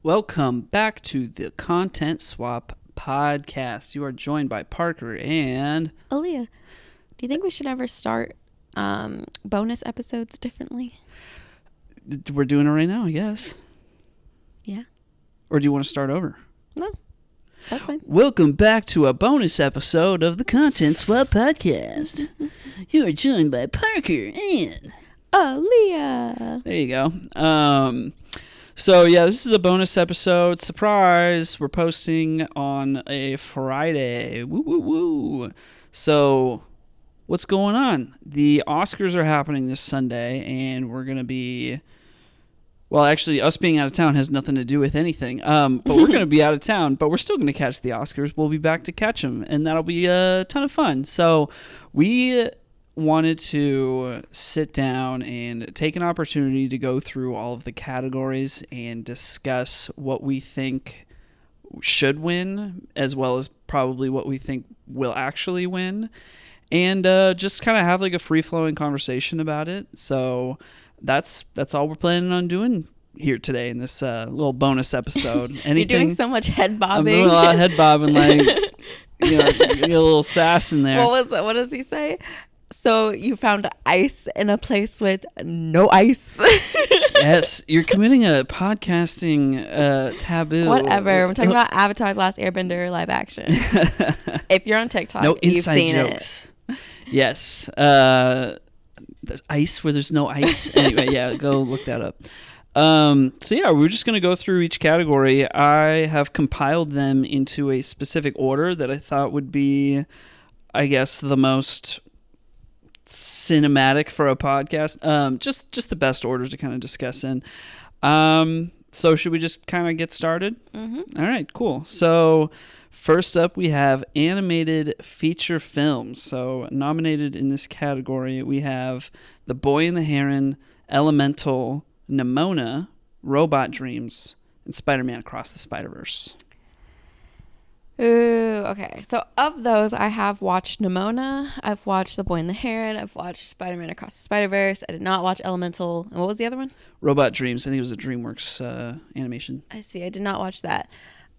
Welcome back to the Content Swap podcast. You are joined by Parker and Aaliyah. Do you think we should ever start bonus episodes differently? we're doing it right now, I guess. Yeah. Or do you want to start over? No, that's fine. Welcome back to a bonus episode of the Content Swap podcast. You are joined by Parker and Aaliyah. there you go. So yeah, this is a bonus episode. Surprise! We're posting on a Friday. Woo woo woo! So, what's going on? The Oscars are happening this Sunday, and we're gonna be. Well, actually, us being out of town has nothing to do with anything. But we're gonna be out of town, but we're still gonna catch the Oscars. We'll be back to catch them, and that'll be a ton of fun. So, we wanted to sit down and take an opportunity to go through all of the categories and discuss what we think should win, as well as probably what we think will actually win, and just kind of have like a free-flowing conversation about it. So that's all we're planning on doing here today in this little bonus episode. You're doing so much head bobbing. I'm doing a lot of head bobbing, like get a little sass in there. What does he say? So you found ice in a place with no ice. Yes, you're committing a podcasting taboo. Whatever. I'm talking about Avatar: The Last Airbender live action. If you're on TikTok, No you've inside seen jokes. Yes. There's ice where there's no ice. Anyway, yeah, go look that up. So yeah, we're just going to go through each category. I have compiled them into a specific order that I thought would be, I guess, the most cinematic for a podcast. Just the best order to kind of discuss in. So should we just kind of get started? Mm-hmm. All right, cool. So first up, we have animated feature films. So nominated in this category, we have The Boy and the Heron, Elemental, Nimona, Robot Dreams, and Spider-Man Across the Spider-Verse. Ooh, okay. So of those, I have watched Nimona, I've watched The Boy and the Heron, I've watched Spider-Man Across the Spider-Verse. I did not watch Elemental. And what was the other one? Robot Dreams. I think it was a DreamWorks animation. I see. I did not watch that.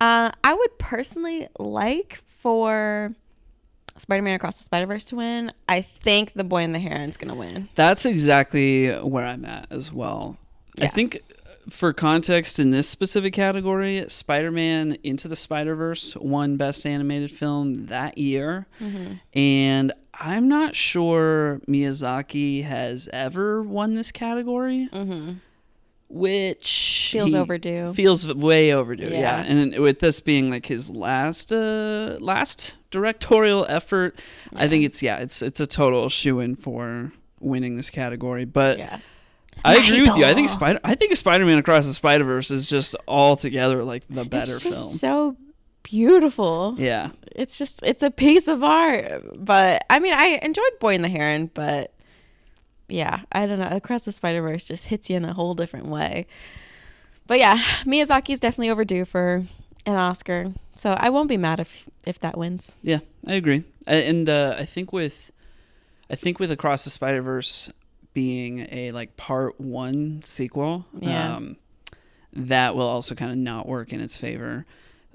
I would personally like for Spider-Man Across the Spider-Verse to win. I think The Boy and the Heron's going to win. That's exactly where I'm at as well. Yeah. I think for context in this specific category, Spider-Man Into the Spider-Verse won Best Animated Film that year. Mm-hmm. And I'm not sure Miyazaki has ever won this category, Mm-hmm. which Feels overdue. Feels way overdue, yeah. Yeah. And with this being like his last directorial effort, I think it's a total shoo-in for winning this category. But Yeah. I agree with you. I think Spider-Man Across the Spider-Verse is just altogether like the better It's just film. so beautiful. Yeah. It's a piece of art. But I mean, I enjoyed Boy and the Heron, but yeah, I don't know. Across the Spider-Verse just hits you in a whole different way. But yeah, Miyazaki's definitely overdue for an Oscar. So I won't be mad if that wins. Yeah, I agree. And I think with Across the Spider-Verse being a like part 1 sequel, Yeah. that will also kind of not work in its favor.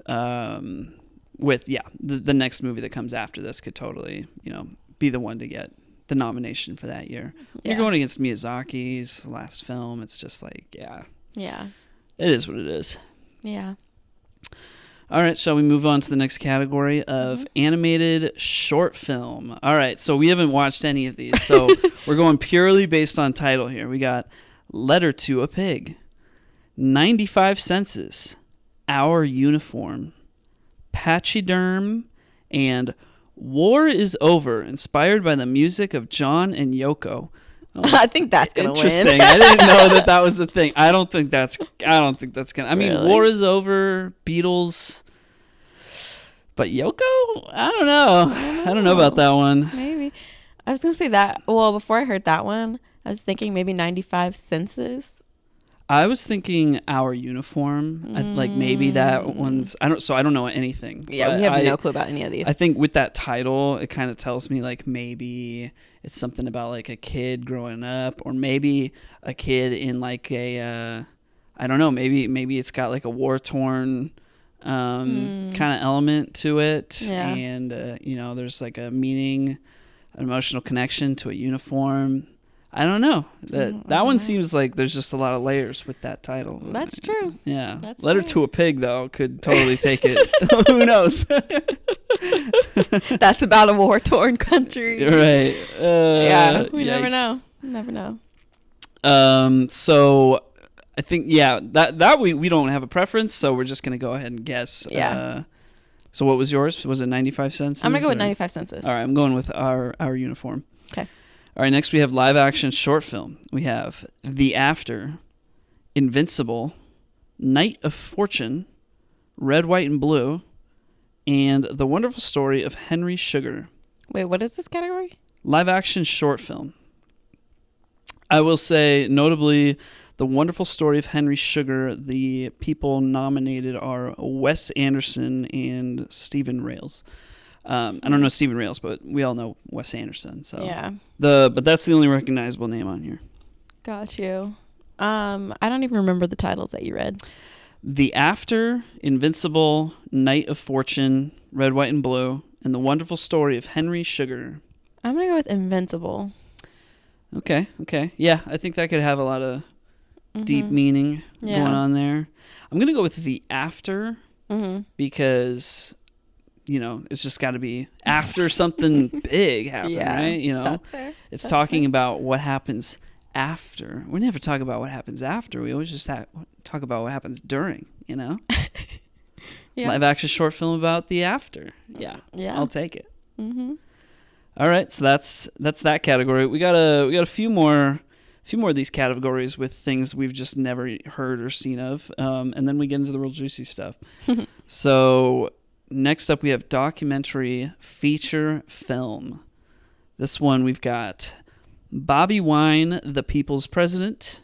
With the next movie that comes after this could totally be the one to get the nomination for that year. Yeah. You're going against Miyazaki's last film. It's just like Yeah. it is what it is. Yeah. All right, shall we move on to the next category of animated short film? All right, so we haven't watched any of these, so we're going purely based on title here. We got Letter to a Pig, 95 Senses, Our Uniform, Pachyderm, and War is Over, inspired by the music of John and Yoko. I think that's going to win. Interesting. I didn't know that was a thing. I don't think that's gonna. I mean, Really? War is Over, Beatles, but Yoko. I don't know. I don't know about that one. Maybe. I was going to say that. Well, before I heard that one, I was thinking maybe 95 Senses. I was thinking Our Uniform. Like maybe that one's. I don't know anything. Yeah, we have no clue about any of these. I think with that title, it kind of tells me like maybe it's something about like a kid growing up, or maybe a kid in like a I don't know, maybe it's got like a war-torn kind of element to it. Yeah. And, you know, there's like a meaning, an emotional connection to a uniform. I don't know. That one seems like there's just a lot of layers with that title. That's true. Yeah. That's Letter true. to a Pig, though, could totally take it. Who knows? That's about a war-torn country. Right. Yeah. We never yikes. know. You never know. So I think, yeah, that we don't have a preference, so we're just going to go ahead and guess. Yeah. So what was yours? Was it 95 cents? I'm going to go with 95 cents. All right, I'm going with our uniform. Okay. All right, next we have live action short film. We have The After, Invincible, Night of Fortune, Red, White, and Blue, and The Wonderful Story of Henry Sugar. Wait, what is this category? Live action short film. I will say, notably, The Wonderful Story of Henry Sugar, the people nominated are Wes Anderson and Stephen Rails. I don't know Stephen Rails, but we all know Wes Anderson. So Yeah. but that's the only recognizable name on here. Got you. I don't even remember the titles that you read. The After, Invincible, Night of Fortune, Red, White, and Blue, and The Wonderful Story of Henry Sugar. I'm going to go with Invincible. Okay. Yeah, I think that could have a lot of deep meaning going on there. I'm going to go with The After because, you know, it's just got to be after something big happened, right? You know, that's fair. It's That's talking fair. about what happens after. We never talk about what happens after. We always just talk about what happens during, you know? Yeah. Live action short film about the after. Yeah. Yeah. I'll take it. Mm-hmm. All right, so that's that category. We got a few more of these categories with things we've just never heard or seen of, and then we get into the real juicy stuff. So next up, we have documentary feature film. This one we've got Bobby Wine, The People's President,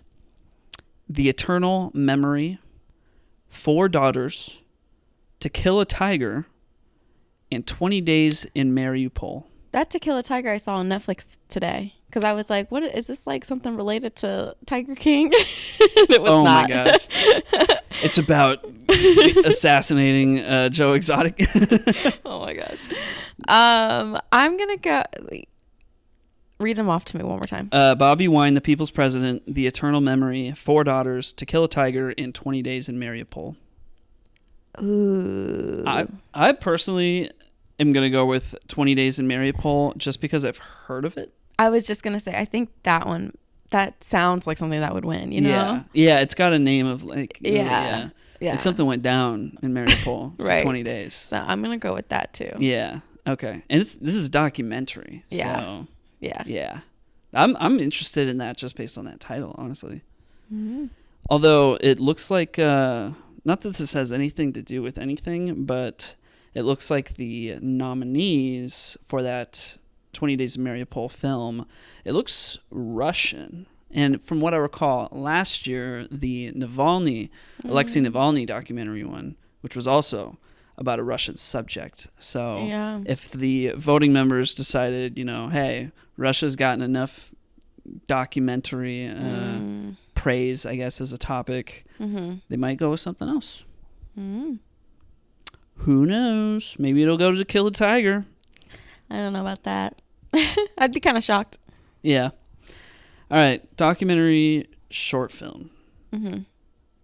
The Eternal Memory, Four Daughters, To Kill a Tiger, and 20 Days in Mariupol. That To Kill a Tiger I saw on Netflix today. Because I was like, what is this, like something related to Tiger King? It was not. My gosh. It's about assassinating Joe Exotic. Oh my gosh. I'm going to go. Read them off to me one more time. Bobby Wine, The People's President, The Eternal Memory, Four Daughters, To Kill a Tiger, and 20 Days in Mariupol. Ooh. I personally am going to go with 20 Days in Mariupol just because I've heard of it. I was just going to say, I think that one, that sounds like something that would win, you know? Yeah, it's got a name of like... Yeah. Like something went down in Mariupol for Right. 20 days. So I'm going to go with that too. Yeah, okay. And this is a documentary. Yeah. So, Yeah. yeah. I'm interested in that just based on that title, honestly. Mm-hmm. Although it looks like... not that this has anything to do with anything, but it looks like the nominees for that 20 Days of Mariupol film, it looks Russian. And from what I recall, last year, the Alexei Navalny documentary one, which was also about a Russian subject. So Yeah. if the voting members decided, you know, hey, Russia's gotten enough documentary praise, I guess, as a topic, they might go with something else. Mm-hmm. Who knows? Maybe it'll go to Kill a Tiger. I don't know about that. I'd be kind of shocked. Yeah. All right. Documentary short film. Mm-hmm.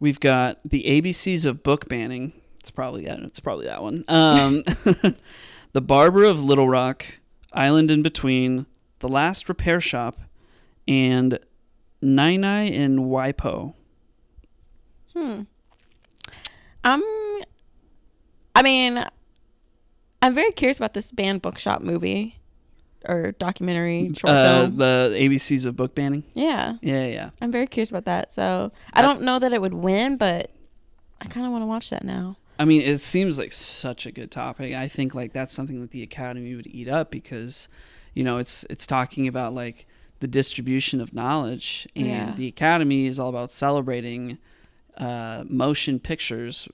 We've got The ABCs of Book Banning. It's probably that one. The Barber of Little Rock, Island in Between, The Last Repair Shop, and Nai in Waipo. I'm very curious about this banned bookshop movie or documentary short film. The ABCs of Book Banning. Yeah. Yeah. I'm very curious about that. So I don't know that it would win, but I kind of want to watch that now. I mean, it seems like such a good topic. I think like that's something that the Academy would eat up because, you know, it's talking about like the distribution of knowledge, and the Academy is all about celebrating motion pictures,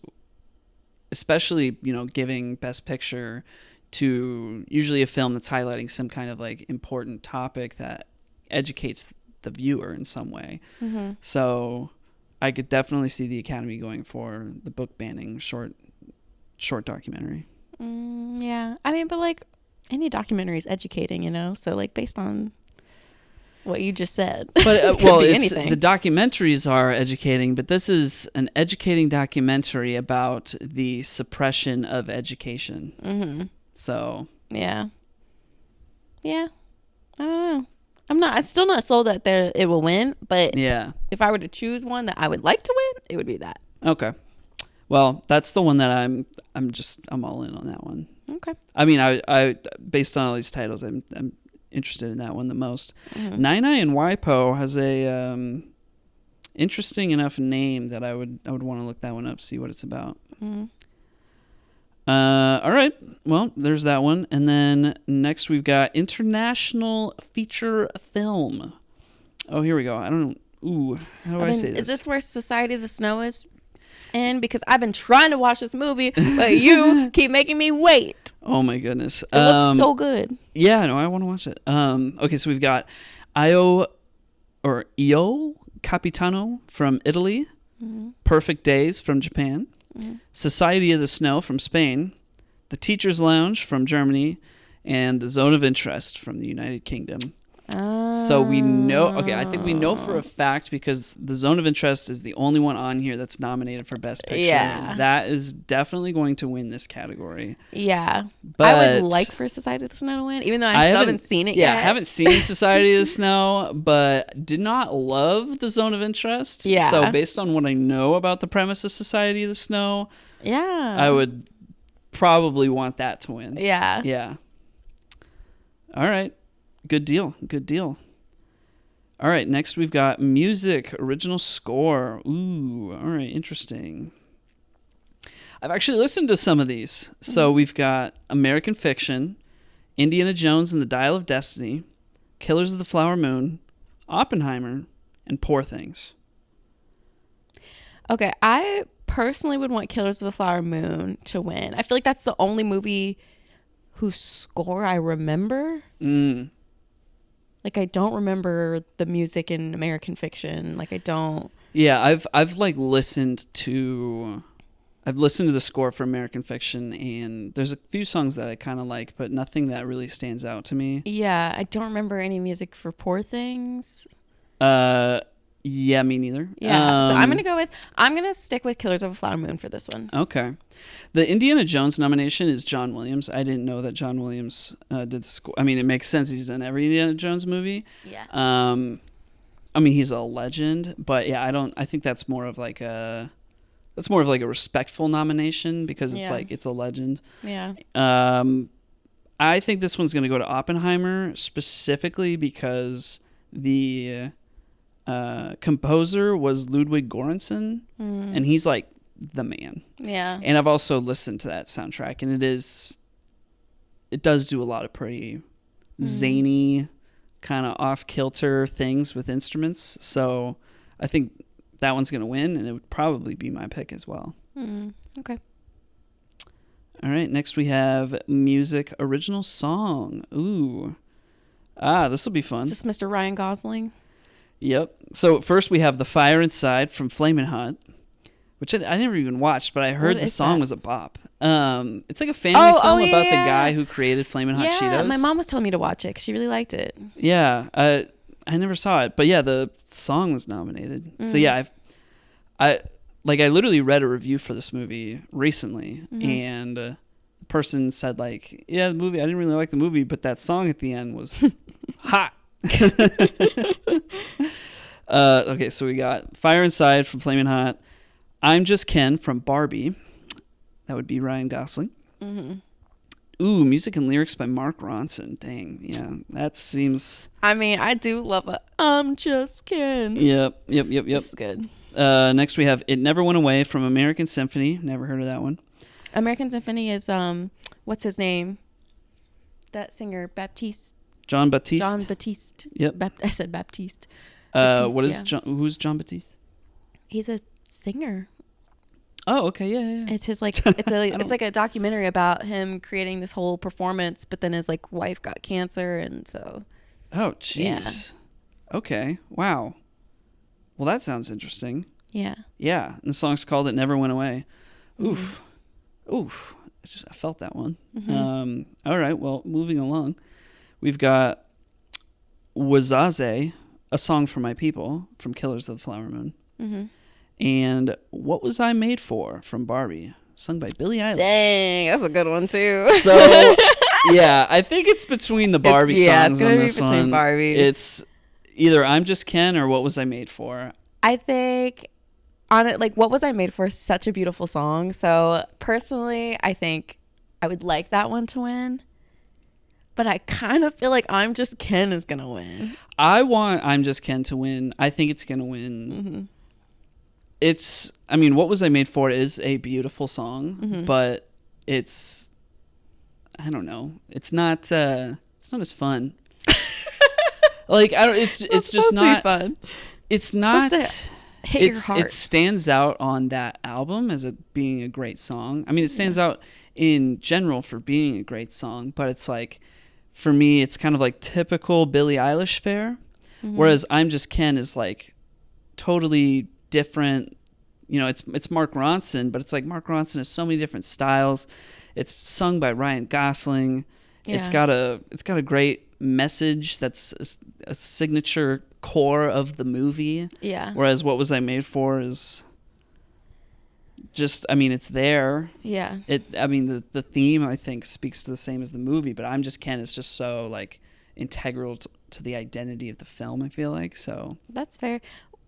especially, you know, giving Best Picture to usually a film that's highlighting some kind of like important topic that educates the viewer in some way. So I could definitely see the Academy going for the book banning short documentary. Yeah. I mean, but like any documentary is educating, you know? So like based on what you just said. But well, be it's, anything. the documentaries are educating, but this is an educating documentary about the suppression of education. Mm-hmm. So Yeah. Yeah. I don't know. I'm still not sold that it will win, but yeah. if I were to choose one that I would like to win, it would be that. Okay. Well, that's the one that I'm all in on that one. Okay. I mean, I based on all these titles, I'm interested in that one the most. Mm-hmm. Nine and WIPO has a interesting enough name that I would want to look that one up, see what it's about. Mm-hmm. All right. Well, there's that one. And then next we've got international feature film. Oh, here we go. I don't know. Ooh, how do I say this? Is this where Society of the Snow is in? Because I've been trying to watch this movie, but you keep making me wait. Oh my goodness. It looks so good. Yeah, no, I want to watch it. Okay, so we've got Io Capitano from Italy, Mm-hmm. Perfect Days from Japan, Mm-hmm. Society of the Snow from Spain, The Teacher's Lounge from Germany, and The Zone of Interest from the United Kingdom. So we know, okay, I think we know for a fact because The Zone of Interest is the only one on here that's nominated for Best Picture. Yeah. And that is definitely going to win this category. Yeah. But I would like for Society of the Snow to win, even though I still haven't seen it yet. Yeah, I haven't seen Society of the Snow, but did not love The Zone of Interest. Yeah. So based on what I know about the premise of Society of the Snow, Yeah. I would probably want that to win. Yeah. Yeah. All right. Good deal. Good deal. All right. Next, we've got music, original score. Ooh. All right. Interesting. I've actually listened to some of these. So we've got American Fiction, Indiana Jones and the Dial of Destiny, Killers of the Flower Moon, Oppenheimer, and Poor Things. Okay, I personally would want Killers of the Flower Moon to win. I feel like that's the only movie whose score I remember. Like, I don't remember the music in American Fiction. Like, I don't. Yeah, I've like listened to the score for American Fiction, and there's a few songs that I kind of like, but nothing that really stands out to me. Yeah, I don't remember any music for Poor Things. Yeah, me neither. Yeah, so I'm gonna stick with Killers of the Flower Moon for this one. Okay. The Indiana Jones nomination is John Williams. I didn't know that John Williams did the score. I mean, it makes sense. He's done every Indiana Jones movie. Yeah. I mean, he's a legend, but yeah, I think that's more of like a respectful nomination because it's like it's a legend. Yeah. I think this one's going to go to Oppenheimer specifically because the composer was Ludwig Göransson, and he's like the man. Yeah. And I've also listened to that soundtrack, and it does do a lot of pretty zany, kind of off-kilter things with instruments. So I think that one's going to win, and it would probably be my pick as well. Okay. All right, next we have music original song. Ooh. This will be fun. Is this Mr. Ryan Gosling? Yep. So first we have The Fire Inside from Flamin' Hot, which I never even watched, but I heard the song was a bop. It's like a family film about the guy who created Flamin' Hot Cheetos. Yeah, my mom was telling me to watch it because she really liked it. Yeah, I never saw it, but yeah, the song was nominated. So yeah, I literally read a review for this movie recently, and the person said like, yeah, the movie, I didn't really like the movie, but that song at the end was hot. Okay, so we got Fire Inside from Flamin' Hot, I'm Just Ken from Barbie. That would be Ryan Gosling. Ooh, music and lyrics by Mark Ronson. Dang, yeah, that seems... I mean, I do love a I'm Just Ken. Yep. It's good. Next we have It Never Went Away from American Symphony. Never heard of that one. American Symphony is, what's his name? That singer, Baptiste. John Baptiste. John Baptiste. Yep. I said Baptiste. What is who's John Baptiste? He's a singer. Oh, okay, yeah. It's his like it's like a documentary about him creating this whole performance, but then his like wife got cancer, and so. Oh, jeez. Yeah. Okay. Wow. Well, that sounds interesting. Yeah. Yeah, and the song's called "It Never Went Away." Oof, oof. I felt that one. All right, well, moving along, we've got Wazaze, "A Song for My People" from Killers of the Flower Moon, and "What Was I Made For" from Barbie, sung by Billie Eilish. Dang, that's a good one too. So, yeah, I think it's between the Barbie songs it's gonna on be this between one. Barbie. It's either "I'm Just Ken" or "What Was I Made For." I think on it, like, "What Was I Made For" is such a beautiful song. So personally, I think I would like that one to win. But I kind of feel like "I'm Just Ken" is gonna win. I want "I'm Just Ken" to win. I think it's gonna win. It's, I mean, "What Was I Made For" is a beautiful song, but it's, I don't know, it's not as fun. Like, I don't, it's just not fun. It's not. Hit your heart. It stands out on that album as being a great song. I mean, it stands out in general for being a great song, but it's like, for me, it's kind of like typical Billie Eilish fare. Whereas "I'm Just Ken" is like totally different. You know, it's Mark Ronson, but it's like Mark Ronson has so many different styles. It's sung by Ryan Gosling. Yeah. It's got a great message that's a signature core of the movie. Yeah. Whereas "What Was I Made For" is just, I mean, it's there. Yeah. I mean, the theme, I think, speaks to the same as the movie, but "I'm Just Ken" is just so, like, integral to the identity of the film, I feel like. So That's fair.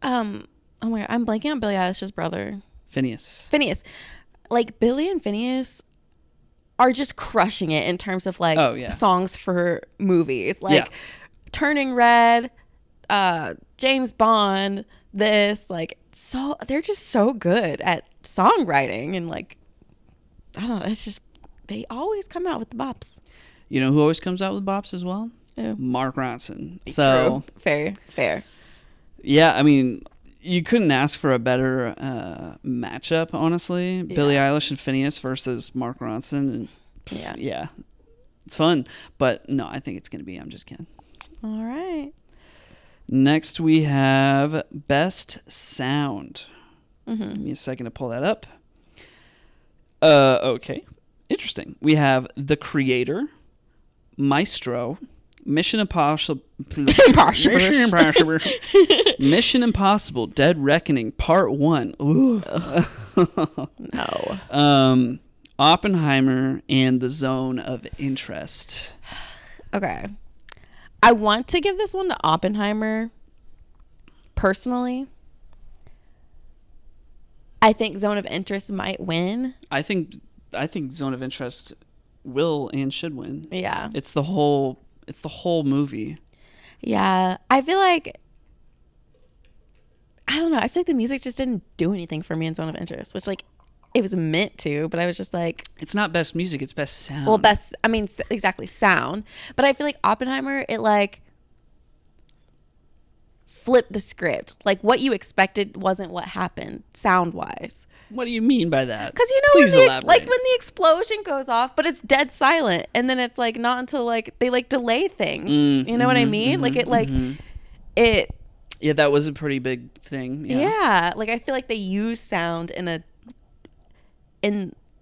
Oh my God, I'm blanking on Billie Eilish's brother. Phineas. Like, Billie and Phineas are just crushing it in terms of, like, songs for movies. Like, Turning Red, James Bond, so they're just so good at songwriting, and, like, I don't know, it's just, they always come out with the bops. You know who always comes out with bops as well? Who? Mark Ronson. So True. Fair. Yeah, I mean, you couldn't ask for a better matchup, honestly. Yeah. Billie Eilish and Phineas versus Mark Ronson. And Yeah. It's fun. But no, I think it's going to be "I'm Just Ken." All right. Next, we have Best Sound. Give me a second to pull that up. Okay. Interesting. We have The Creator, Maestro, Mission Impossible, Mission Impossible: Dead Reckoning Part 1. Ooh. No. Oppenheimer, and The Zone of Interest. Okay. I want to give this one to Oppenheimer. Personally, I think Zone of Interest might win. I think Zone of Interest will and should win. Yeah. It's the whole movie. Yeah. I feel like, I don't know, I feel like the music just didn't do anything for me in Zone of Interest, which, like, it was meant to, but I was just like, it's not best music, it's best sound. Well, exactly, sound. But I feel like Oppenheimer, it, like, flipped the script. Like, what you expected wasn't what happened sound wise. What do you mean by that? Because, you know, Please elaborate. like, when the explosion goes off, but it's dead silent, and then it's, like, not until, like, they, like, delay things. You know what I mean? Like, it Yeah, that was a pretty big thing. Yeah. Like, I feel like they use sound in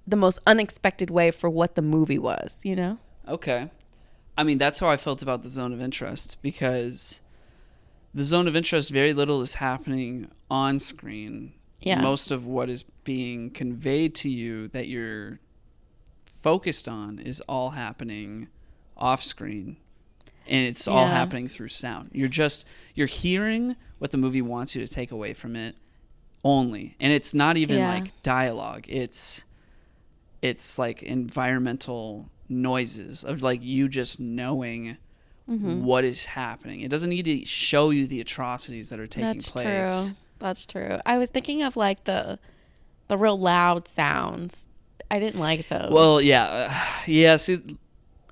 the most unexpected way for what the movie was, you know? Okay. I mean, that's how I felt about The Zone of Interest, because The Zone of Interest, very little is happening on screen. Yeah. Most of what is being conveyed to you that you're focused on is all happening off screen. And it's all happening through sound. You're hearing what the movie wants you to take away from it only. And it's not even like dialogue. It's like environmental noises of, like, you just knowing what is happening. It doesn't need to show you the atrocities that are taking place. That's true. I was thinking of, like, the real loud sounds. I didn't like those. Well, yeah. See,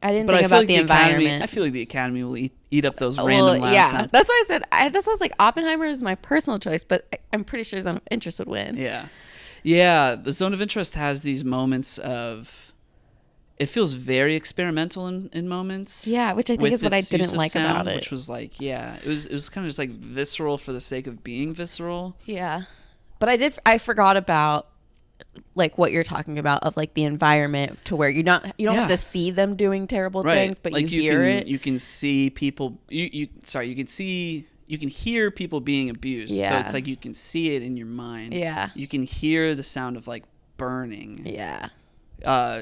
I didn't think about the environment. I feel like the Academy will eat up those random loud sounds. That's why I said. That's why I was like, Oppenheimer is my personal choice, but I'm pretty sure Zone of Interest would win. Yeah. The Zone of Interest has these moments of. It feels very experimental in moments. Yeah, which I think is what I didn't like about it. Which was like, it was kind of just like visceral for the sake of being visceral. Yeah. But I forgot about like what you're talking about of like the environment to where you don't have to see them doing terrible things, but like you hear it. You can see people. You can hear people being abused. Yeah. So it's like you can see it in your mind. Yeah. You can hear the sound of like burning. Yeah.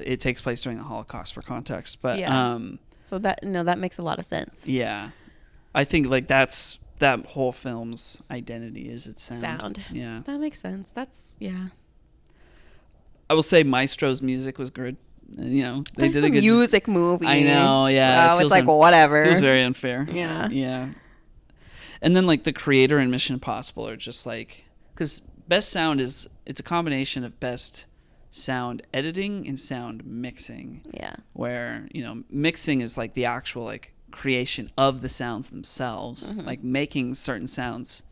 It takes place during the Holocaust for context, but Yeah. So that makes a lot of sense. yeah, I think like that whole film's identity is its sound. Yeah, that makes sense. I will say Maestro's music was good. You know, they did a good music movie. I know, yeah. It's like whatever. It feels very unfair. Yeah. Yeah. And then like the creator and Mission Impossible are just like, because best sound it's a combination of best sound editing and sound mixing. Yeah. Where, you know, mixing is like the actual like creation of the sounds themselves, like making certain sounds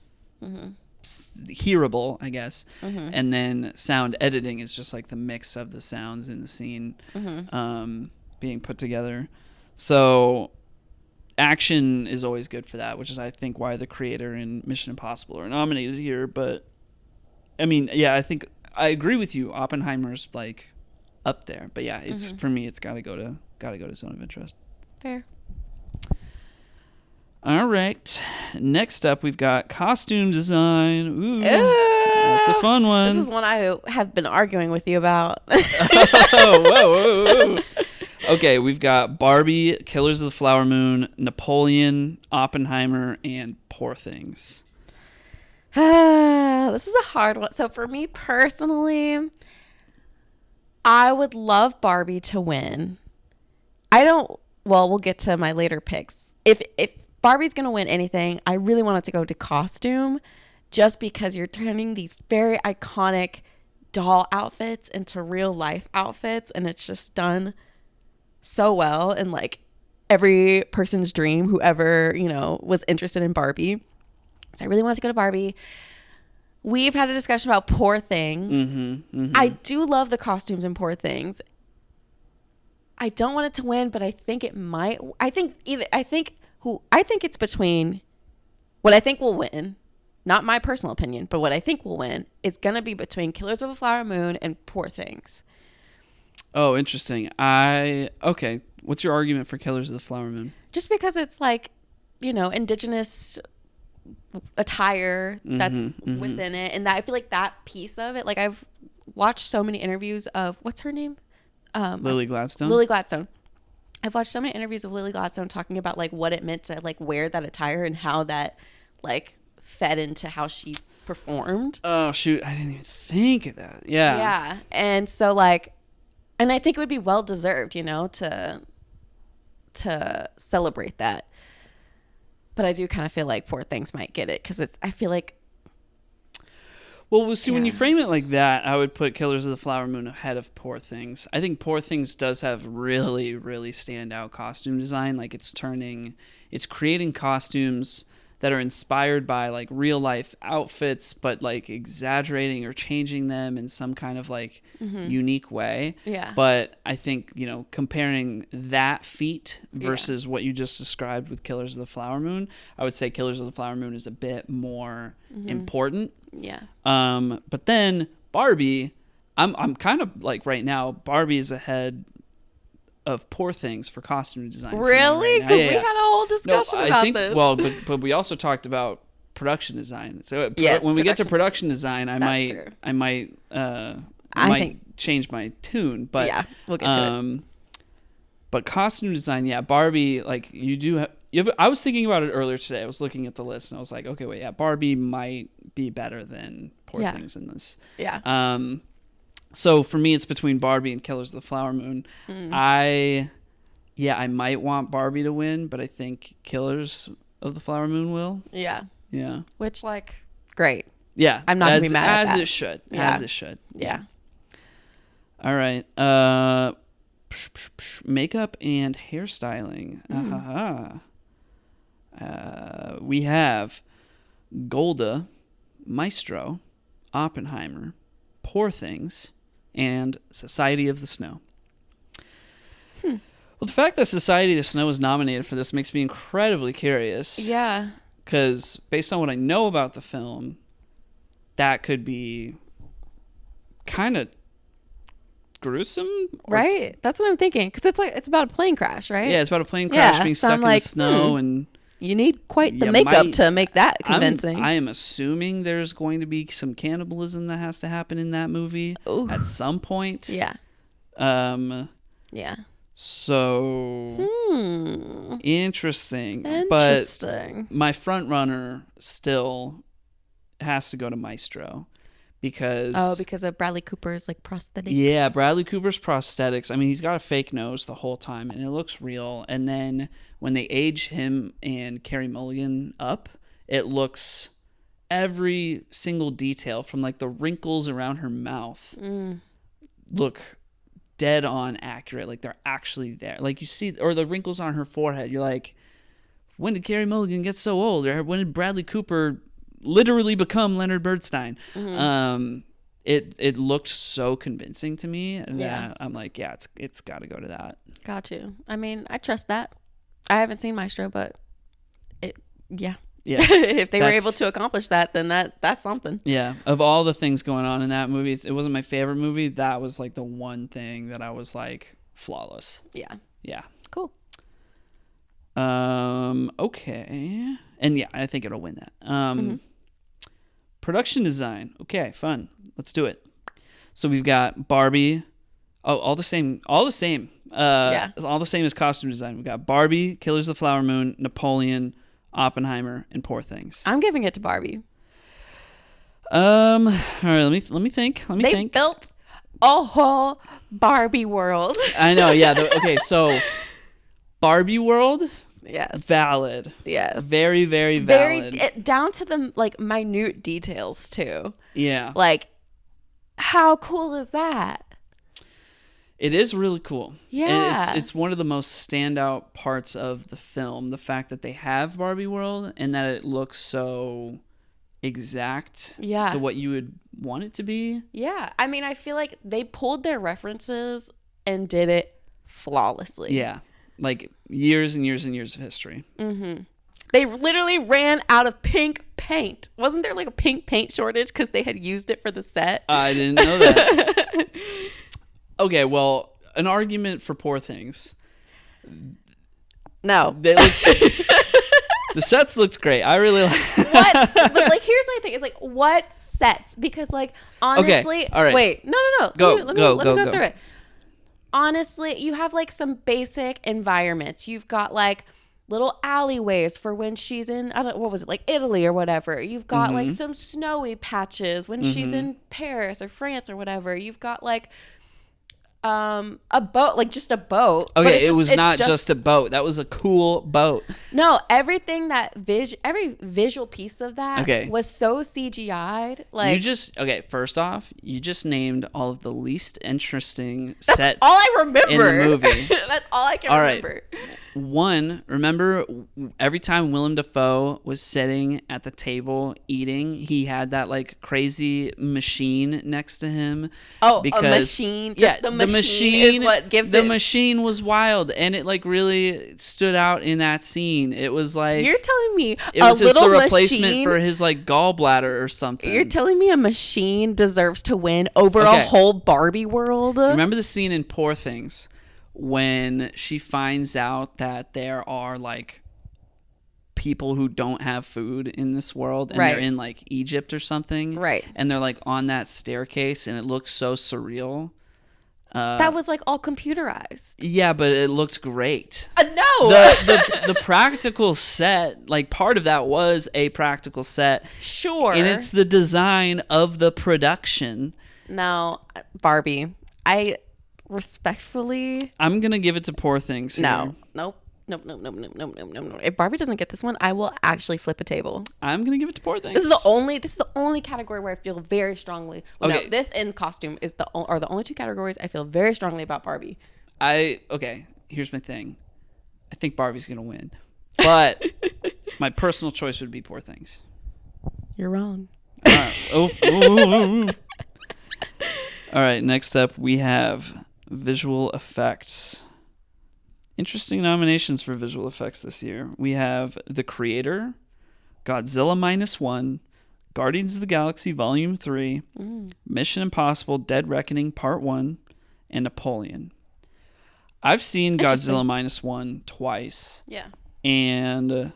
hearable, I guess. And then sound editing is just like the mix of the sounds in the scene being put together. So action is always good for that, which is I think why the creator and Mission Impossible are nominated here. But I mean, yeah, I think I agree with you. Oppenheimer's like up there, but yeah, it's for me. It's got to go to Zone of Interest. Fair. All right. Next up, we've got costume design. Ooh, that's a fun one. This is one I have been arguing with you about. whoa. Okay, we've got Barbie, Killers of the Flower Moon, Napoleon, Oppenheimer, and Poor Things. This is a hard one. So for me personally, I would love Barbie to win. We'll get to my later picks. If Barbie's going to win anything, I really want it to go to costume, just because you're turning these very iconic doll outfits into real life outfits, and it's just done so well, and like every person's dream, whoever, was interested in Barbie. So I really want it to go to Barbie. We've had a discussion about Poor Things. I do love the costumes in Poor Things. I don't want it to win, but I think it might. I think it's between what I think will win, not my personal opinion, but what I think will win is going to be between Killers of the Flower Moon and Poor Things. Oh, interesting. Okay. What's your argument for Killers of the Flower Moon? Just because it's like, indigenous attire that's within it, and that I feel like that piece of it, like I've watched so many interviews of what's her name? Lily Gladstone. Lily Gladstone. I've watched so many interviews of Lily Gladstone talking about like what it meant to like wear that attire and how that like fed into how she performed. Oh shoot, I didn't even think of that. Yeah. Yeah. And so like, and I think it would be well deserved, to celebrate that. But I do kind of feel like Poor Things might get it because I feel like. Well, we'll see. When you frame it like that, I would put Killers of the Flower Moon ahead of Poor Things. I think Poor Things does have really, really standout costume design. Like it's creating costumes that are inspired by like real life outfits, but like exaggerating or changing them in some kind of like unique way. Yeah. But I think, comparing that feat versus what you just described with Killers of the Flower Moon, I would say Killers of the Flower Moon is a bit more important. Yeah. But then Barbie, I'm kind of like right now, Barbie is ahead of Poor Things for costume design. Really? Because we had a whole discussion about this. Well, but we also talked about production design. So when we get to production design, I might change my tune. But yeah, we'll get to it. But costume design, yeah, Barbie, like you do have. I was thinking about it earlier today. I was looking at the list and I was like, okay, wait, yeah, Barbie might be better than Poor Things in this. Yeah. So for me, it's between Barbie and Killers of the Flower Moon. I might want Barbie to win, but I think Killers of the Flower Moon will. Yeah. Yeah. Which, like, great. Yeah. I'm not going to be mad at that. As it should. Yeah. As it should. Yeah. All right. Makeup and hairstyling. We have Golda, Maestro, Oppenheimer, Poor Things, and Society of the Snow. Well, the fact that Society of the Snow is nominated for this makes me incredibly curious. Yeah. Because based on what I know about the film, that could be kind of gruesome, right? That's what I'm thinking, because it's about a plane crash, right? Yeah, it's about a plane crash being so stuck I'm in the snow, and you need quite the makeup to make that convincing. I am assuming there's going to be some cannibalism that has to happen in that movie at some point. Yeah. Yeah. So interesting. But my front runner still has to go to Maestro. Because of Bradley Cooper's like prosthetics. Yeah, Bradley Cooper's prosthetics. I mean, he's got a fake nose the whole time, and it looks real. And then when they age him and Carey Mulligan up, it looks every single detail from like the wrinkles around her mouth look dead on accurate. Like they're actually there. Like you see, or the wrinkles on her forehead. You're like, when did Carey Mulligan get so old? Or when did Bradley Cooper literally become Leonard Bernstein? It looked so convincing to me, and I'm like, yeah, it's got to go to that. Got you. I mean, I trust that. I haven't seen Maestro, but yeah. If they were able to accomplish that, then that's something. Yeah. Of all the things going on in that movie, it wasn't my favorite movie. That was like the one thing that I was like flawless. Yeah. Yeah. Cool. Okay. And yeah, I think it'll win that. Production design. Okay, fun. Let's do it. So we've got Barbie. Oh, all the same. All the same as costume design. We've got Barbie, Killers of the Flower Moon, Napoleon, Oppenheimer, and Poor Things. I'm giving it to Barbie. All right, let me think. They built a whole Barbie world. I know, yeah. Okay, so Barbie world. Yes. Valid. Yes. Very, very valid. Down to the like minute details too. Yeah. Like, how cool is that? It is really cool. Yeah. And it's one of the most standout parts of the film, the fact that they have Barbie World and that it looks so exact to what you would want it to be. Yeah. I mean, I feel like they pulled their references and did it flawlessly. Yeah. Like years and years and years of history. Mm-hmm. They literally ran out of pink paint. Wasn't there like a pink paint shortage because they had used it for the set? I didn't know that. Okay, well, an argument for Poor Things. No. The sets looked great. I really like what? But like, here's my thing. It's like, what sets? Because like, honestly, okay, all right. Wait, no. Let me go through it. Honestly, you have like some basic environments. You've got like little alleyways for when she's in, what was it, like Italy or whatever. You've got like some snowy patches when she's in Paris or France or whatever. You've got like a boat, like just a boat. Okay, it was not just a boat. That was a cool boat. No, everything that every visual piece of that was so CGI'd. Like first off, you just named all of the least interesting sets. That's all I remember in the movie. That's all I can remember. One, remember every time Willem Dafoe was sitting at the table eating, he had that like crazy machine next to him. Oh, a machine. Just the machine is what gives the machine was wild, and it like really stood out in that scene. It was like, you're telling me it was just the replacement for his like gallbladder or something. You're telling me a machine deserves to win over a whole Barbie world? Remember the scene in Poor Things when she finds out that there are like people who don't have food in this world, and they're in like Egypt or something, right? And they're like on that staircase, and it looks so surreal. That was like all computerized. Yeah, but it looked great. No, the practical set, like part of that was a practical set, sure, and it's the design of the production. No, Barbie, I respectfully, I'm gonna give it to Poor Things here. Nope. If Barbie doesn't get this one, I will actually flip a table. I'm gonna give it to Poor Things. This is the only category where I feel very strongly. Well, no, this and costume are the only two categories I feel very strongly about Barbie. Here's my thing. I think Barbie's gonna win, but my personal choice would be Poor Things. You're wrong. All right. Next up, we have visual effects. Interesting nominations for visual effects this year. We have The Creator, Godzilla -1, Guardians of the Galaxy Volume 3, Mission Impossible Dead Reckoning Part 1, and Napoleon. I've seen Godzilla Minus One twice. Yeah. And,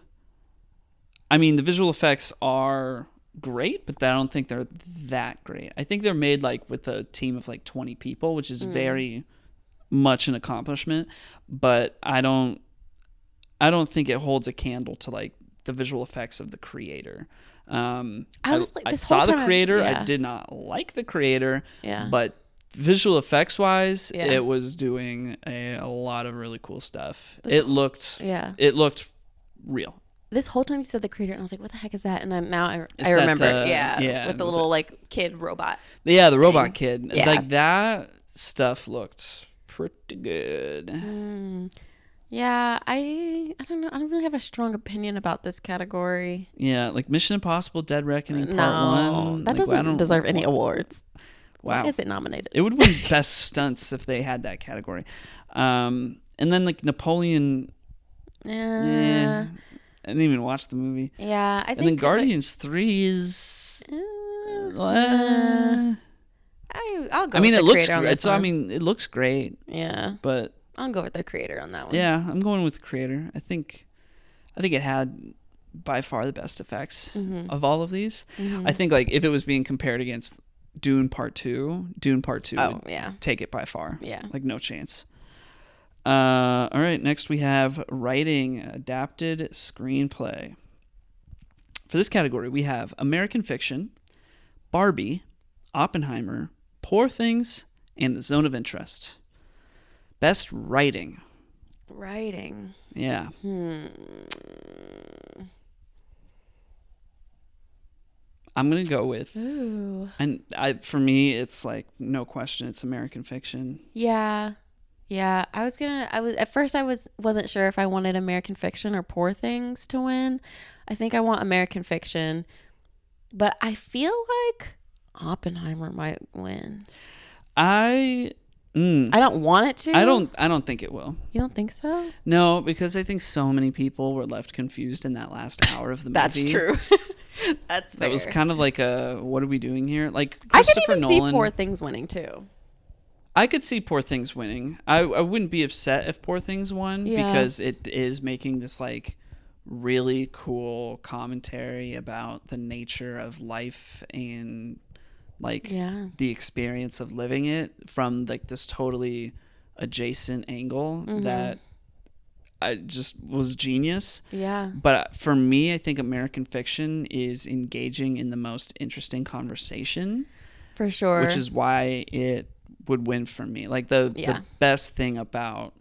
I mean, the visual effects are great, but I don't think they're that great. I think they're made, like, with a team of, like, 20 people, which is very much an accomplishment. But I don't think it holds a candle to, like, the visual effects of the creator. I saw the creator. I did not like the creator. Yeah. But visual effects wise, it was doing a lot of really cool stuff. It looked real. This whole time you said the creator, and I was like, "What the heck is that?" And I remember, with the little like kid robot. Yeah, the robot kid. Yeah. Like that stuff looked pretty good. Yeah, I don't know. I don't really have a strong opinion about this category. Yeah, like Mission Impossible Dead Reckoning Part 1. That like, doesn't deserve any awards. Wow. Why is it nominated? It would win Best Stunts if they had that category. And then like Napoleon. I didn't even watch the movie. Yeah, I think. And then Guardians 3 is. I'll go. I mean, with it the looks creator on great. this one. I mean, it looks great. Yeah, but I'll go with the creator on that one. Yeah, I'm going with the creator. I think it had by far the best effects of all of these. I think like if it was being compared against Dune Part 2 would take it by far. Yeah. Like no chance. All right, next we have writing adapted screenplay. For this category, we have American Fiction, Barbie, Oppenheimer, Poor Things, and The Zone of Interest. Best writing. Writing. Yeah. I'm gonna go with. Ooh. And for me, it's like no question. It's American Fiction. Yeah. At first I wasn't sure if I wanted American Fiction or Poor Things to win. I think I want American Fiction, but I feel like Oppenheimer might win. I don't want it to. I don't think it will. You don't think so? No, because I think so many people were left confused in that last hour of the movie. That's true. That's fair. That was kind of like a what are we doing here? Like I Christopher could even Nolan. see Poor Things winning too. I could see Poor Things winning. I wouldn't be upset if Poor Things won because it is making this like really cool commentary about the nature of life and like the experience of living it from like this totally adjacent angle that I just was genius. Yeah. But for me, I think American Fiction is engaging in the most interesting conversation. For sure. Which is why it would win for me. Like the best thing about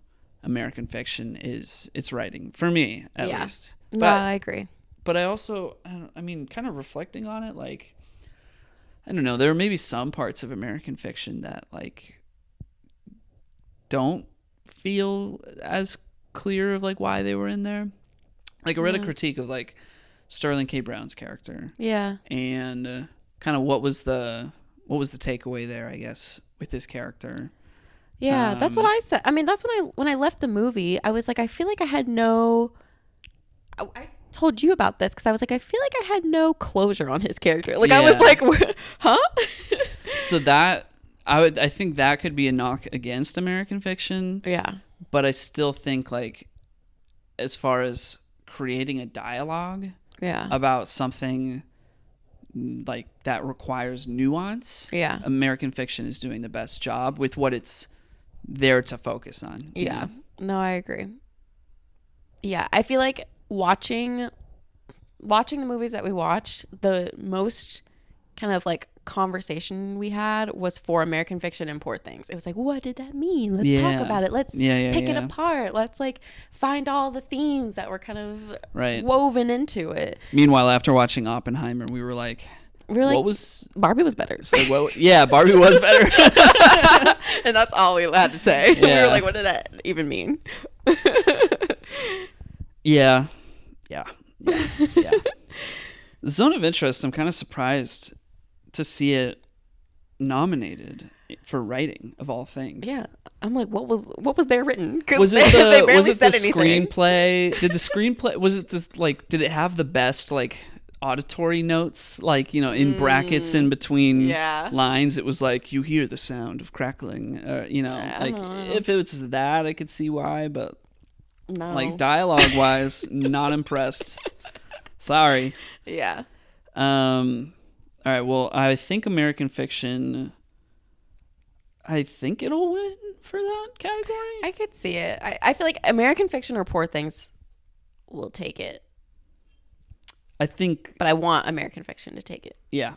American Fiction is its writing for me at least. But, no, I agree. But I also, I mean, kind of reflecting on it, like, I don't know, there are maybe some parts of American Fiction that like don't feel as clear of like why they were in there. Like I read a critique of like Sterling K. Brown's character. Yeah. And kind of what was the takeaway there, I guess, with his character. Yeah, that's what I said. I mean, that's when I left the movie, I was like, I feel like I had no. I told you about this because I was like, I feel like I had no closure on his character. Like I was like, huh? So that I think that could be a knock against American Fiction. Yeah. But I still think like, as far as creating a dialogue. About something like that requires nuance. Yeah. American Fiction is doing the best job with what it's there to focus on. Yeah. No, I agree. Yeah. I feel like watching the movies that we watched, the most kind of like conversation we had was for American Fiction and Poor Things. It was like, what did that mean? Let's talk about it. Let's pick it apart. Let's like find all the themes that were kind of woven into it. Meanwhile, after watching Oppenheimer, we were like, what was Barbie was better. So Barbie was better. And that's all we had to say. We were like, what did that even mean? Yeah. The Zone of Interest, I'm kind of surprised to see it nominated for writing of all things. Yeah. I'm like, what was there written? Was it the screenplay? Did the screenplay did it have the best like auditory notes, like, in brackets in between Yeah. lines. It was like, you hear the sound of crackling, I like, don't know. if it was that, I could see why, but No. like dialogue wise, not impressed. Sorry. Yeah. All right, well, I think American Fiction, I think it'll win for that category. I could see it. I feel like American Fiction or Poor Things will take it. I think, But I want American Fiction to take it. yeah.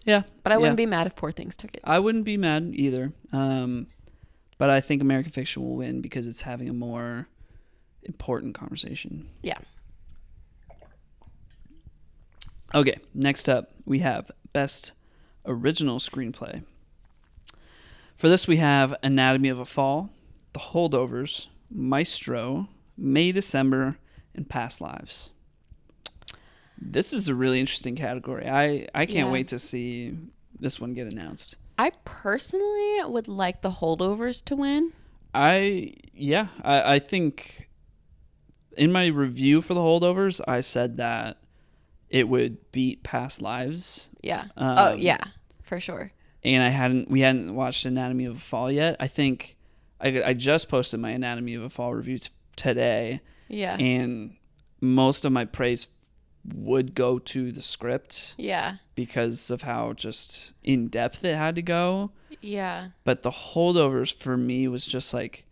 Yeah. But I yeah. wouldn't be mad if Poor Things took it. I wouldn't be mad either. But I think American Fiction will win because it's having a more important conversation. Yeah. Okay, next up, we have Best Original Screenplay. For this, we have Anatomy of a Fall, The Holdovers, Maestro, May December, and Past Lives. This is a really interesting category. I can't wait to see this one get announced. I personally would like The Holdovers to win. I think in my review for The Holdovers, I said that it would beat Past Lives. Yeah. Yeah, for sure. And we hadn't watched Anatomy of a Fall yet. I think I just posted my Anatomy of a Fall reviews today. Yeah. And most of my praise would go to the script. Yeah. Because of how just in depth it had to go. Yeah. But The Holdovers for me was just like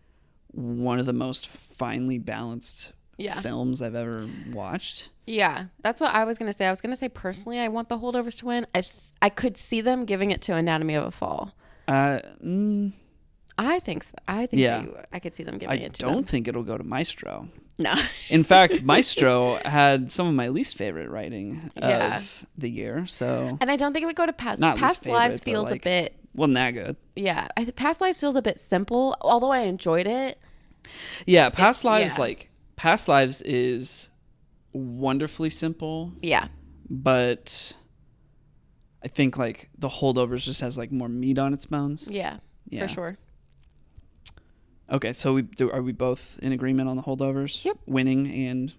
one of the most finely balanced films I've ever watched. Yeah, that's what I was going to say. I was going to say personally I want The Holdovers to win. I could see them giving it to Anatomy of a Fall. I think so. I think I could see them giving it to them. I don't think it'll go to Maestro. No. In fact, Maestro had some of my least favorite writing of the year. So, and I don't think it would go to Past Lives. Feels a bit. Wasn't that good? Yeah, Past Lives feels a bit simple. Although I enjoyed it. Yeah, Past Lives is wonderfully simple. Yeah. But I think like The Holdovers just has like more meat on its bones. Yeah. For sure. Okay, so are we both in agreement on The Holdovers? Yep. Winning and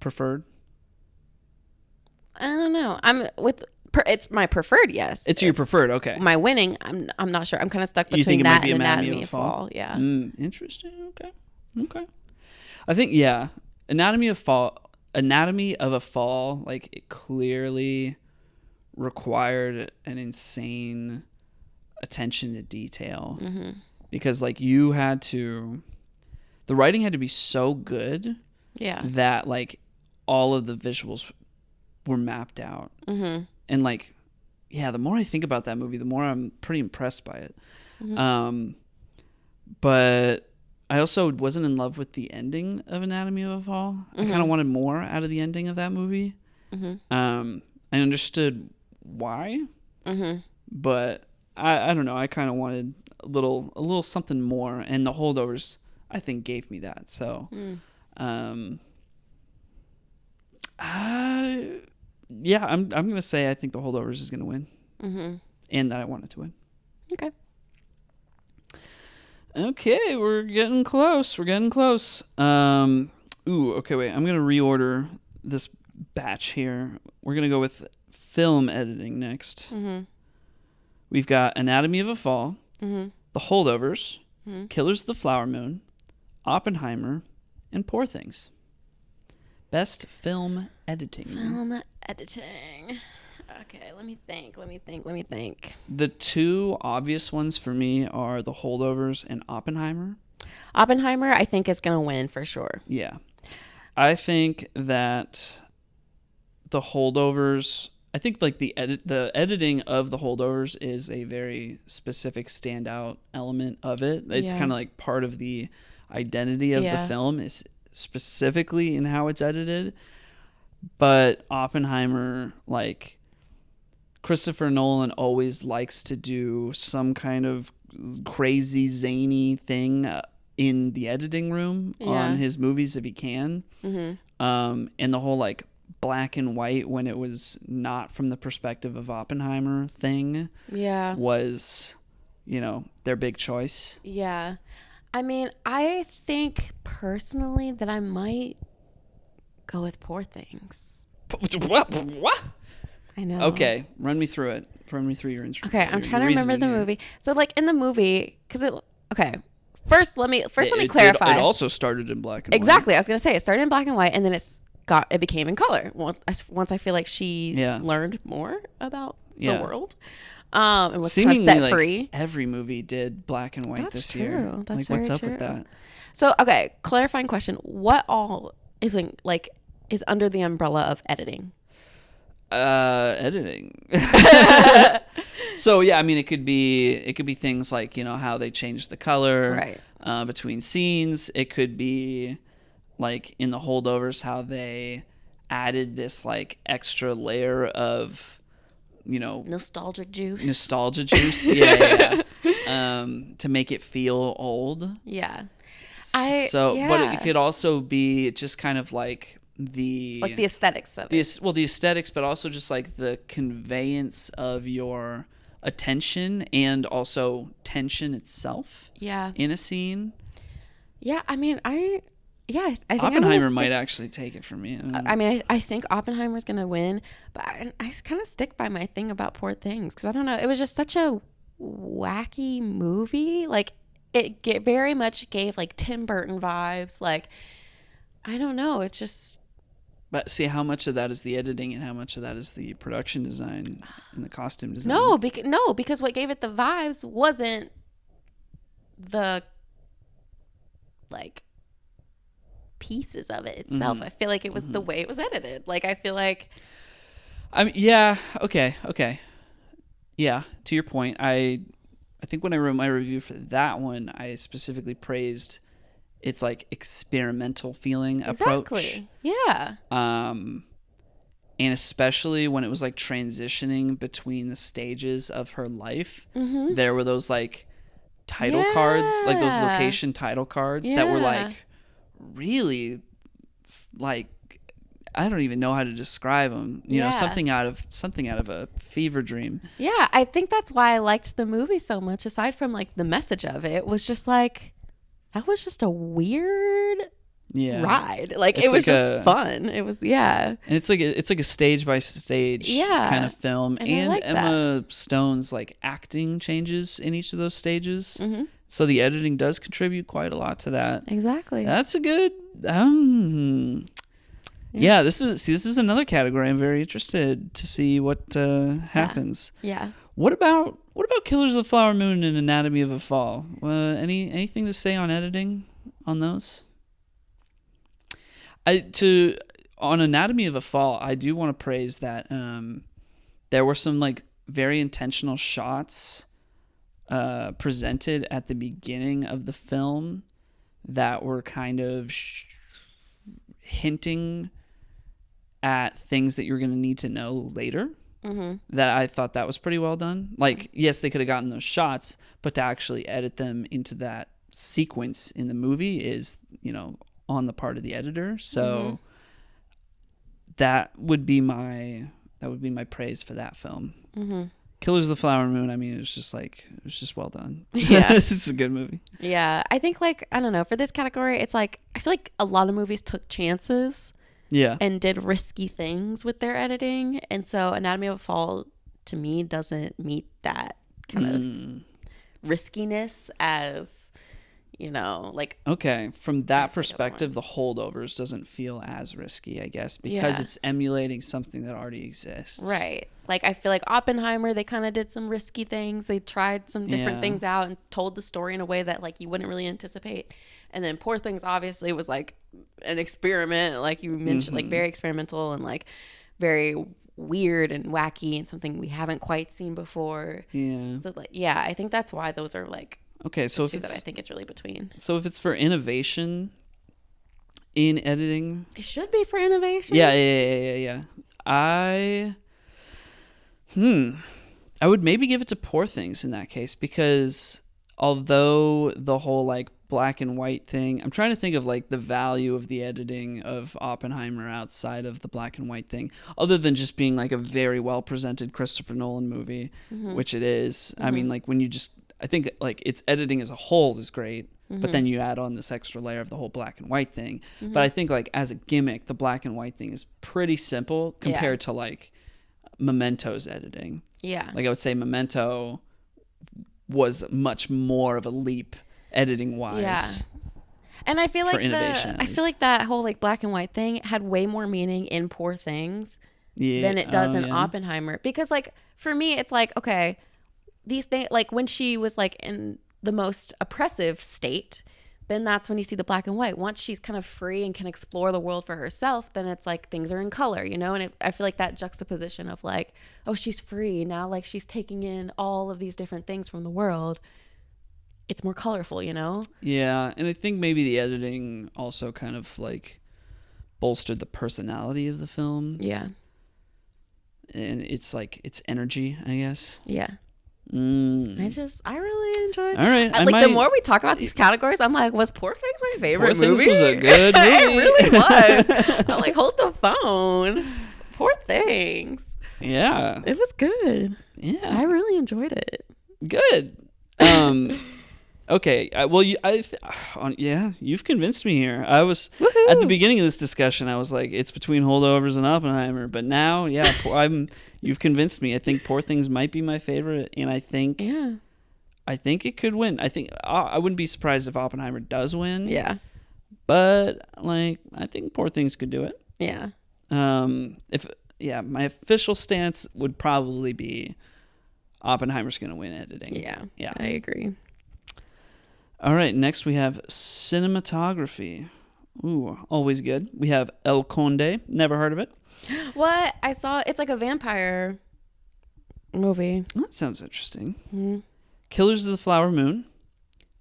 preferred? I don't know. It's my preferred, yes. It's your preferred, okay. My winning, I'm not sure. I'm kind of stuck between you think it that might be and Anatomy of a Fall. Yeah. Interesting. Okay. I think Anatomy of a Fall, like it clearly required an insane attention to detail. Mm-hmm. Because like the writing had to be so good that like all of the visuals were mapped out. Mm-hmm. And like, the more I think about that movie, the more I'm pretty impressed by it. Mm-hmm. But I also wasn't in love with the ending of Anatomy of a Fall. Mm-hmm. I kind of wanted more out of the ending of that movie. Mm-hmm. I understood why, but I don't know. I kind of wanted a little something more, and The Holdovers I think gave me that. So, I'm gonna say I think The Holdovers is gonna win, and that I want it to win. Okay, we're getting close. Okay, wait. I'm gonna reorder this batch here. We're gonna go with film editing next. We've got Anatomy of a Fall, The Holdovers, Killers of the Flower Moon, Oppenheimer, and Poor Things. Best film editing. Okay, let me think. The two obvious ones for me are The Holdovers and Oppenheimer. Oppenheimer, I think, is going to win for sure. Yeah. I think that The Holdovers... I think like the editing of The Holdovers is a very specific standout element of it. It's kind of like part of the identity of the film is specifically in how it's edited. But Oppenheimer, like Christopher Nolan always likes to do some kind of crazy zany thing in the editing room on his movies if he can. And the whole like black and white when it was not from the perspective of Oppenheimer thing was, their big choice. Yeah. I mean, I think personally that I might go with Poor Things. What? I know. Okay, run me through it. Run me through your intro. Okay, I'm trying to remember the movie. So like in the movie, First, let me clarify. It also started in black and white. Exactly. I was gonna say it started in black and white, and then it became in color. Once I feel like she learned more about the world, and was kind of set free. Every movie did black and white this year. That's what's up true. with that? So okay, clarifying question: what all is under the umbrella of editing? Editing. So yeah, I mean, it could be things like, how they changed the color between scenes. It could be like in the holdovers how they added this like extra layer of nostalgia juice. Yeah. To make it feel old. Yeah. But it could also be just kind of like the aesthetics of it. The aesthetics, but also just like the conveyance of your attention and also tension itself. Yeah. In a scene. Yeah, I mean, I think Oppenheimer might actually take it from me. I think Oppenheimer's gonna win, but I kind of stick by my thing about Poor Things because I don't know, it was just such a wacky movie. Like it very much gave like Tim Burton vibes. Like I don't know, it's just. But see, how much of that is the editing and how much of that is the production design and the costume design? No, because what gave it the vibes wasn't the like pieces of it itself. I feel like it was the way it was edited. Like I feel like yeah, okay. Yeah, to your point, I think when I wrote my review for that one, I specifically praised its like experimental feeling approach. Yeah. And especially when it was like transitioning between the stages of her life, there were those like title cards, like those location title cards that were like really like, I don't even know how to describe them. You know, something out of a fever dream. Yeah, I think that's why I liked the movie so much. Aside from like the message of it, was just like that was just a weird ride. Like it was just fun. It was and it's like a stage by stage kind of film, and like Emma Stone's like acting changes in each of those stages. So the editing does contribute quite a lot to that. Exactly. That's a good. This is another category. I'm very interested to see what happens. Yeah. What about Killers of the Flower Moon and Anatomy of a Fall? Anything to say on editing on those? On Anatomy of a Fall, I do want to praise that there were some like very intentional shots presented at the beginning of the film that were kind of hinting at things that you're going to need to know later. That I thought that was pretty well done. Like, yes, they could have gotten those shots, but to actually edit them into that sequence in the movie is, on the part of the editor. So that would be my praise for that film. Killers of the Flower Moon, I mean, it was just well done. Yeah. It's a good movie. Yeah. I think like, I don't know, for this category, it's like, I feel like a lot of movies took chances. Yeah. And did risky things with their editing. And so Anatomy of a Fall, to me, doesn't meet that kind of riskiness as, like. Okay. From that perspective, The Holdovers doesn't feel as risky, I guess, because it's emulating something that already exists. Right. Like, I feel like Oppenheimer, they kind of did some risky things. They tried some different things out and told the story in a way that, like, you wouldn't really anticipate. And then Poor Things obviously was like an experiment, like you mentioned, like very experimental and like very weird and wacky and something we haven't quite seen before. Yeah. So like, I think that's why those are like so two that I think it's really between. So if it's for innovation in editing, it should be for innovation. Yeah. I would maybe give it to Poor Things in that case, because although the whole like black and white thing, I'm trying to think of like the value of the editing of Oppenheimer outside of the black and white thing, other than just being like a very well presented Christopher Nolan movie, which it is. I mean, like I think like its editing as a whole is great. but then you add on this extra layer of the whole black and white thing. But I think like as a gimmick, the black and white thing is pretty simple compared to like Memento's editing. Yeah. Like I would say Memento was much more of a leap editing wise. Yeah. And I feel like innovation, I feel like that whole like black and white thing had way more meaning in Poor Things than it does in Oppenheimer. Because like for me, it's like, okay, these things, like when she was like in the most oppressive state, then that's when you see the black and white. Once she's kind of free and can explore the world for herself, then it's like things are in color, you know? And I feel like that juxtaposition of like, oh, she's free now, like she's taking in all of these different things from the world. It's more colorful, you know? Yeah, and I think maybe the editing also kind of like bolstered the personality of the film. Yeah. And it's like its energy, I guess. Yeah. I really enjoyed. All right, the more we talk about these categories, I'm like, was Poor Things my favorite movie? Poor Things was a good movie. It really was. I'm like, hold the phone. Poor Things. Yeah, it was good. Yeah, I really enjoyed it. Good. Okay. Well, you've convinced me here. I was at the beginning of this discussion. I was like, it's between Holdovers and Oppenheimer, but now, yeah, you've convinced me. I think Poor Things might be my favorite, and I think it could win. I think I wouldn't be surprised if Oppenheimer does win. Yeah. But like, I think Poor Things could do it. Yeah. My official stance would probably be Oppenheimer's going to win editing. Yeah. Yeah. I agree. All right, next we have cinematography. Ooh, always good. We have El Conde. Never heard of it. What? I saw it's like a vampire movie. That sounds interesting. Mm-hmm. Killers of the Flower Moon.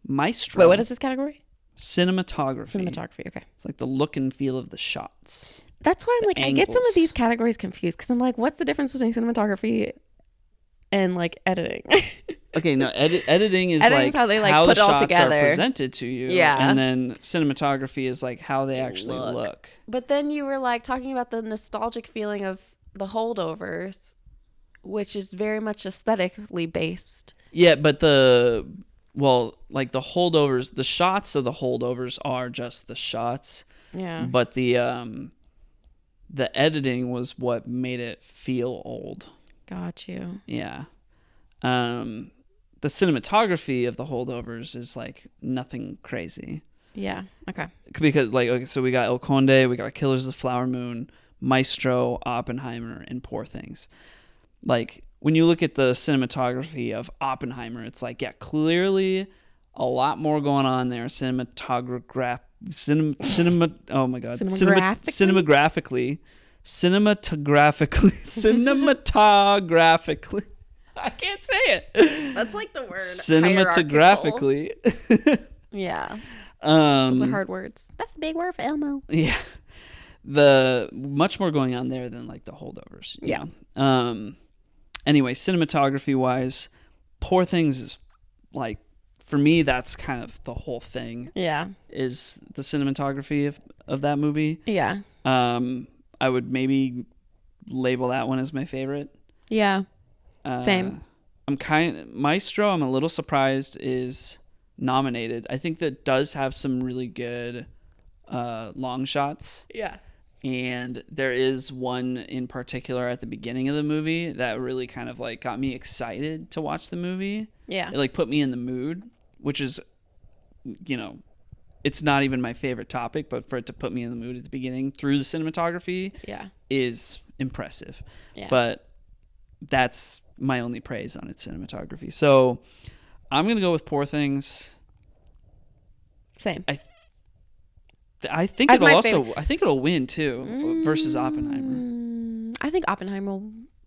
Maestro. Wait, what is this category? Cinematography. Cinematography, okay. It's like the look and feel of the shots. That's why I'm like, angles. I get some of these categories confused because I'm like, what's the difference between cinematography and like editing? Okay, no, editing is like how they like how put the it all shots together. are presented to you. Yeah. And then cinematography is like how they actually look. But then you were like talking about the nostalgic feeling of the Holdovers, which is very much aesthetically based. Yeah, but the Holdovers, the shots of the Holdovers are just the shots. Yeah. But the editing was what made it feel old. Got you. Yeah. The cinematography of the Holdovers is like nothing crazy. Yeah. Okay. Because so we got El Conde, we got Killers of the Flower Moon, Maestro, Oppenheimer, and Poor Things. Like when you look at the cinematography of Oppenheimer, it's like, yeah, clearly a lot more going on there. Cinematographically. I can't say it. That's like the word. Cinematographically. Yeah. Those are hard words. That's a big word for Elmo. Yeah. The much more going on there than like the Holdovers. Yeah. Anyway, cinematography wise, Poor Things is like, for me, that's kind of the whole thing. Yeah. Is the cinematography of that movie. Yeah. I would maybe label that one as my favorite. Yeah. Same. Maestro, I'm a little surprised is nominated. I think that does have some really good long shots. Yeah. And there is one in particular at the beginning of the movie that really kind of like got me excited to watch the movie. Yeah. It like put me in the mood, which is, you know, it's not even my favorite topic, but for it to put me in the mood at the beginning through the cinematography is impressive. Yeah. But that's my only praise on its cinematography. So I'm going to go with Poor Things. Same. I think it'll win too versus Oppenheimer. I think Oppenheimer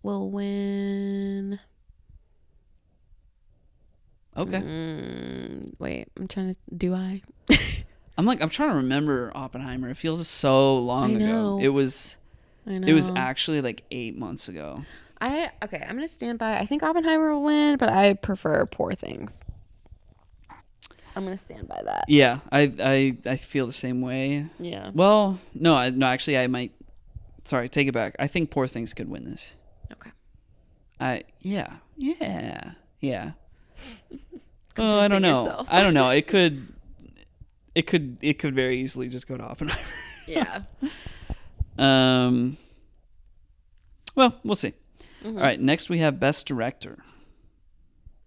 will win. Okay. Wait, do I? I'm trying to remember Oppenheimer. It feels so long ago. It was actually like 8 months ago. I'm going to stand by. I think Oppenheimer will win, but I prefer Poor Things. I'm going to stand by that. Yeah, I feel the same way. Yeah. Well, no, actually I might. Sorry, take it back. I think Poor Things could win this. Okay. Yeah. Oh, I don't know. I don't know. It could it could very easily just go to Oppenheimer. Yeah. Well, we'll see. All right, next we have Best Director.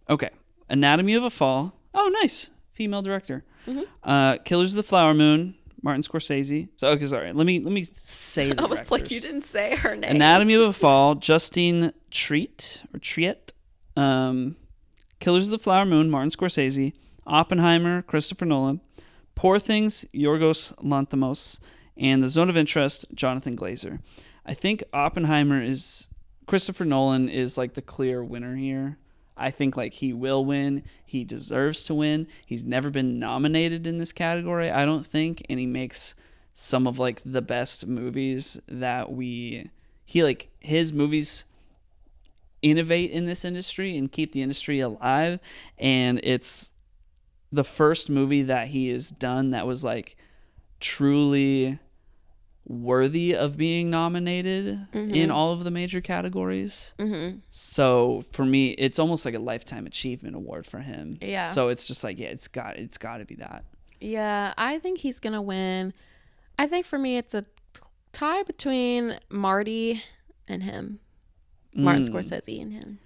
Okay, Anatomy of a Fall. Oh, nice, female director. Killers of the Flower Moon, Martin Scorsese. So okay, sorry. Let me say the I was like, directors. you didn't say her name. Anatomy of a Fall, Justine Triet. Killers of the Flower Moon, Martin Scorsese. Oppenheimer, Christopher Nolan. Poor Things, Yorgos Lanthimos. And The Zone of Interest, Jonathan Glazer. I think Christopher Nolan is like the clear winner here. I think like he will win. He deserves to win. He's never been nominated in this category, I don't think, and he makes some of like the best movies that his movies innovate in this industry and keep the industry alive, and it's the first movie that he has done that was like truly worthy of being nominated in all of the major categories. So for me, it's almost like a lifetime achievement award for him. Yeah. So it's just like, yeah, it's got to be that. Yeah, I think he's gonna win. I think for me, it's a tie between Marty and him, Martin Scorsese and him.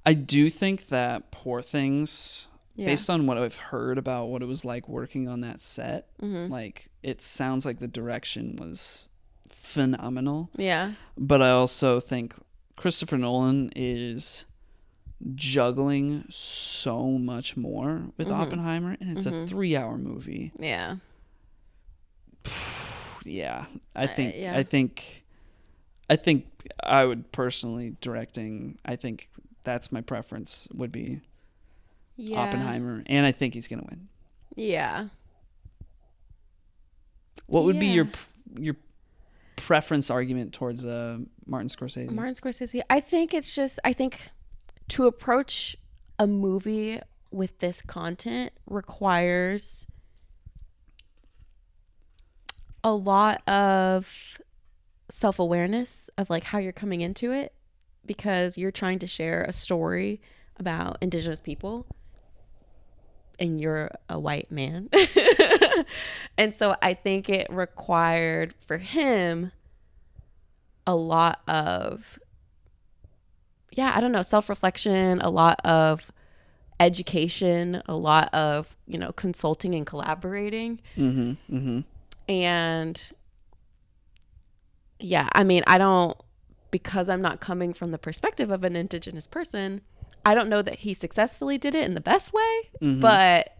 I do think that Poor Things, Yeah. based on what I've heard about what it was like working on that set, like it sounds like the direction was phenomenal. Yeah. But I also think Christopher Nolan is juggling so much more with Oppenheimer, and it's a 3-hour movie. Yeah. Yeah, I think yeah. I think I would personally directing. I think that's my preference would be Yeah. Oppenheimer, and I think he's gonna win. Yeah. What would be Yeah. your preference argument towards Martin Scorsese? Martin Scorsese. I think to approach a movie with this content requires a lot of self-awareness of like how you're coming into it, because you're trying to share a story about Indigenous people and you're a white man. And so I think it required for him a lot of, I don't know, self-reflection, a lot of education, a lot of, consulting and collaborating. And I mean, because I'm not coming from the perspective of an Indigenous person, I don't know that he successfully did it in the best way, but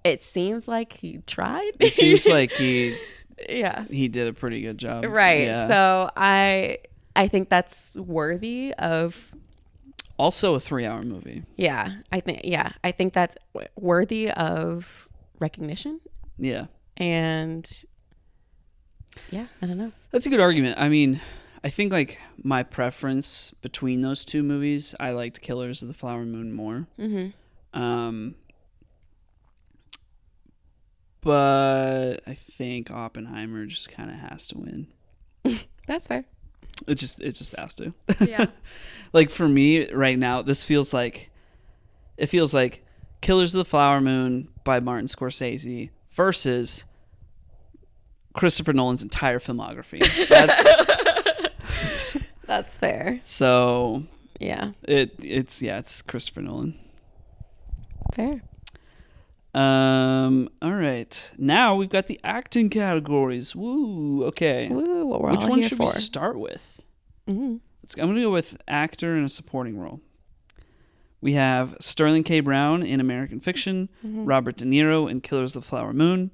it seems like he tried. It seems like he did a pretty good job. Right. Yeah. So I think that's worthy of. Also a 3-hour movie. I think that's worthy of recognition. Yeah. And I don't know. That's a good argument. I mean, I think like my preference between those two movies, I liked Killers of the Flower Moon more. But I think Oppenheimer just kind of has to win. That's fair. It just has to. Yeah. Like for me right now, it feels like Killers of the Flower Moon by Martin Scorsese versus Christopher Nolan's entire filmography. That's fair. So Yeah. it's Christopher Nolan. Fair. All right. Now we've got the acting categories. Woo. Okay. Woo, what we're Which all one here should for. we start with? Mm-hmm. I'm gonna go with actor in a supporting role. We have Sterling K. Brown in American Fiction, Robert De Niro in Killers of the Flower Moon,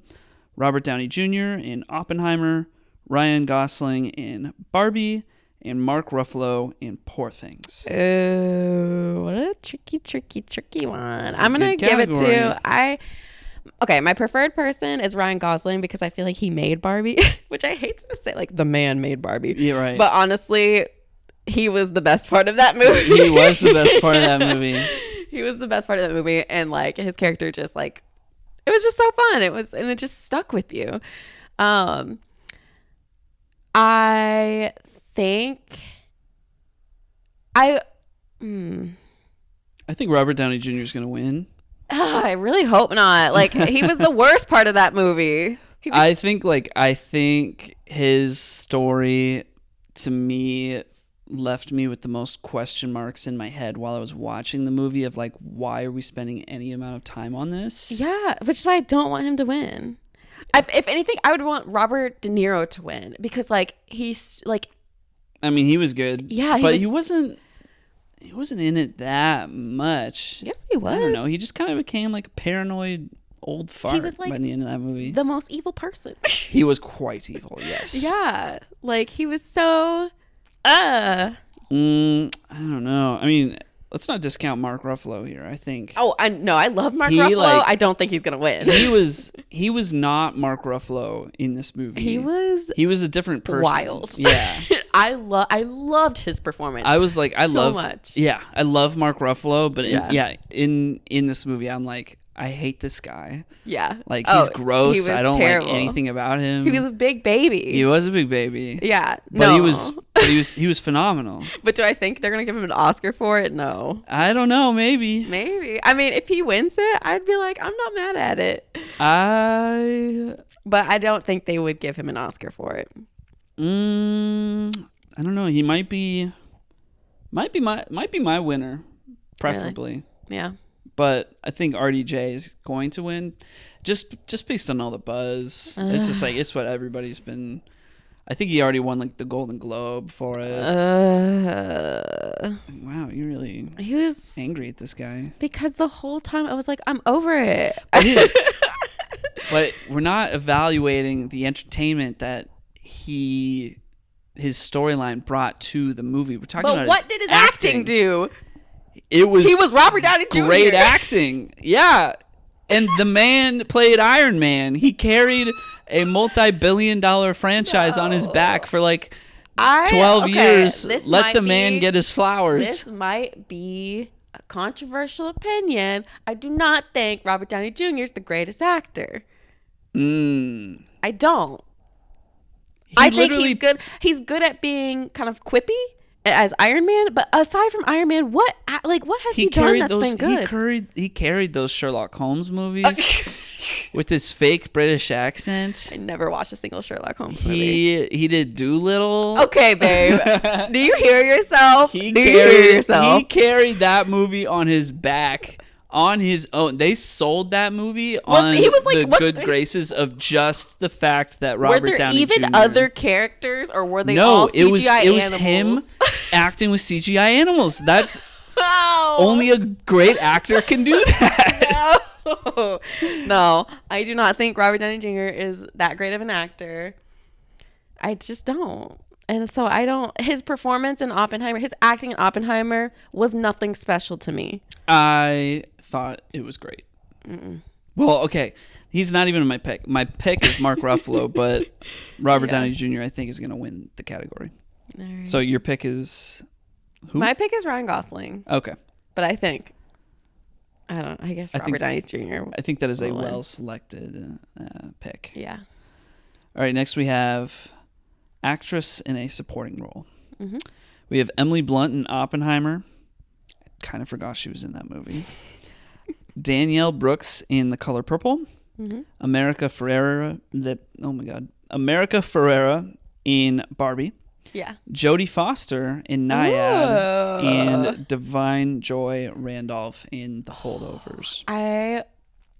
Robert Downey Jr. in Oppenheimer, Ryan Gosling in Barbie, and Mark Ruffalo in Poor Things. Oh, what a tricky one. It's a I'm going to good give it category. Okay, my preferred person is Ryan Gosling because I feel like he made Barbie, which I hate to say, like the man made Barbie. Yeah, right. But honestly, he was the best part of that movie. He was the best part of that movie. He was the best part of that movie, and like his character just like, it was just so fun. And it just stuck with you. I think I think Robert Downey Jr. is going to win. I really hope not. Like, he was the worst part of that movie. I think his story to me left me with the most question marks in my head while I was watching the movie of like, why are we spending any amount of time on this? Yeah, which is why I don't want him to win. If anything, I would want Robert De Niro to win because like he's like, I mean, he was good. Yeah, but he wasn't in it that much. Yes, he was. I don't know. He just kind of became like a paranoid old fart was, like, by the end of that movie. the most evil person. He was quite evil, yes. Yeah, like he was so. I don't know. I mean, let's not discount Mark Ruffalo here. I think. Oh, I love Mark Ruffalo. Like, I don't think he's gonna win. He was not Mark Ruffalo in this movie. He was a different person. Wild. Yeah. I loved his performance. I was like, I love much. Yeah, I love Mark Ruffalo, but Yeah. in this movie, I'm like, I hate this guy. Yeah. Like, he's gross. He was I don't terrible. like anything about him. He was a big baby. He was a big baby. Yeah. But No. he was phenomenal. But do I think they're gonna give him an Oscar for it? No. I don't know, maybe. Maybe. I mean, if he wins it, I'd be like, I'm not mad at it. But I don't think they would give him an Oscar for it. I don't know. He might be my winner, preferably. Really? Yeah. But I think RDJ is going to win, just based on all the buzz. It's just like it's what everybody's been. I think he already won like the Golden Globe for it. Wow, you really he was angry at this guy because the whole time I was like, I'm over it. But we're not evaluating the entertainment that his storyline brought to the movie. We're talking about. But what did his acting do? He was Robert Downey Jr. Great acting. Yeah. And the man played Iron Man. He carried a multi-billion-dollar franchise on his back for like 12 years. Let the man get his flowers. This might be a controversial opinion. I do not think Robert Downey Jr. is the greatest actor. I don't. I think he's good. He's good at being kind of quippy as Iron Man, but aside from Iron Man, what has he done that's been good? He carried those Sherlock Holmes movies with his fake British accent. I never watched a single Sherlock Holmes movie. He did Doolittle. Okay, babe. Do you hear yourself? He carried that movie on his back. On his own. They sold that movie on the good graces of just the fact that Robert Downey Jr. Were there even other characters, or were they all CGI animals? No, it was him acting with CGI animals. That's only a great actor can do that. No, I do not think Robert Downey Jr. is that great of an actor. I just don't. And so his performance in Oppenheimer, his acting in Oppenheimer was nothing special to me. I thought it was great. Well, okay. He's not even my pick. My pick is Mark Ruffalo, but Robert Downey Jr. I think is going to win the category. Right. So your pick is who? My pick is Ryan Gosling. Okay. But I guess Robert Downey Jr. I think that is a well-selected pick. Yeah. All right, next we have actress in a supporting role. Mm-hmm. We have Emily Blunt in Oppenheimer. I kind of forgot she was in that movie. Danielle Brooks in The Color Purple. Mm-hmm. America Ferrera in Barbie. Yeah. Jodie Foster in Nyad. And Divine Joy Randolph in The Holdovers. I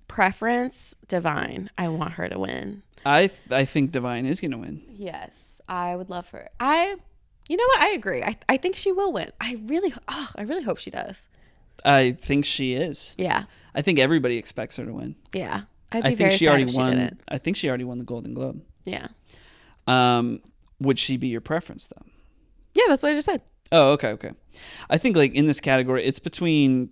preference Divine. I want her to win. I think Divine is going to win. Yes. I would love her. You know what? I agree. I think she will win. I really hope she does. I think she is. Yeah. I think everybody expects her to win. Yeah. I think she already won. I think she already won the Golden Globe. Yeah. Would she be your preference though? Yeah, that's what I just said. Oh, okay. I think like in this category, it's between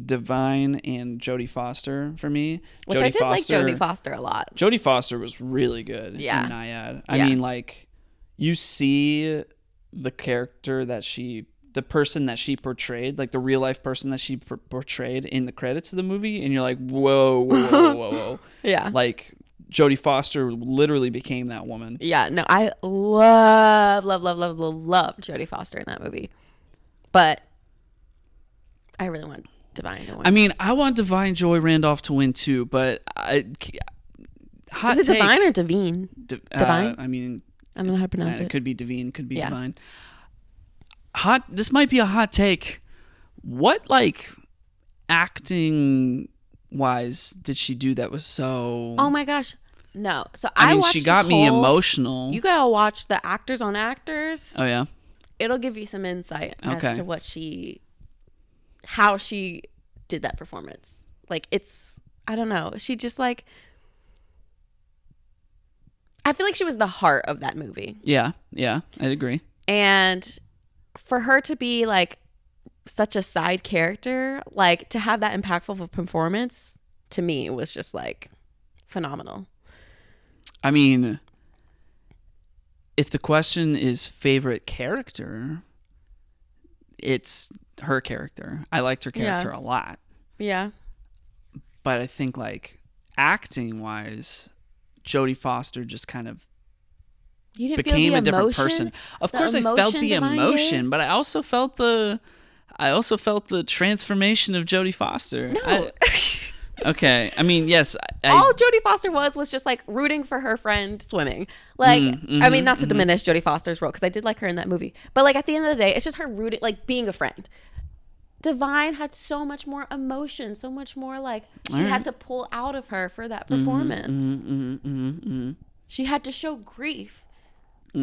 Divine and Jodie Foster for me. Which I did like Jodie Foster a lot. Jodie Foster was really good in Nyad. I mean, like you see the character the person that she portrayed, like the real life person that she portrayed in the credits of the movie, and you're like, whoa. Yeah. Like Jodie Foster literally became that woman. Yeah, no, I love Jodie Foster in that movie. But I really want Divine to win. I mean, I want Divine Joy Randolph to win too, but hot Is it take, Divine or Devine? Divine? I mean, I don't know how to pronounce it it. could be Devine, could be Yeah. Divine. This might be a hot take. What like acting wise did she do that was so? Oh my gosh. No. So I mean, watched she got this me whole- emotional. You gotta watch the Actors on Actors. Oh yeah. It'll give you some insight Okay. as to how she did that performance. Like I don't know. She just like, I feel like she was the heart of that movie. Yeah, I'd agree. And for her to be like such a side character, like to have that impactful of a performance, to me was just like phenomenal. I mean, if the question is favorite character, it's her character. I liked her character a lot. Yeah. But I think like acting wise, Jodie Foster just kind of You didn't became feel a the different emotion? person. Of The course I felt emotion the Divine emotion, gave? but I also felt the transformation of Jodie Foster. No. Okay. I mean, yes. All Jodie Foster was just like rooting for her friend swimming. Like, I mean, not to diminish Jodie Foster's role, because I did like her in that movie. But like at the end of the day, it's just her rooting, like being a friend. Divine had so much more emotion, so much more like she had to pull out of her for that performance. She had to show grief. All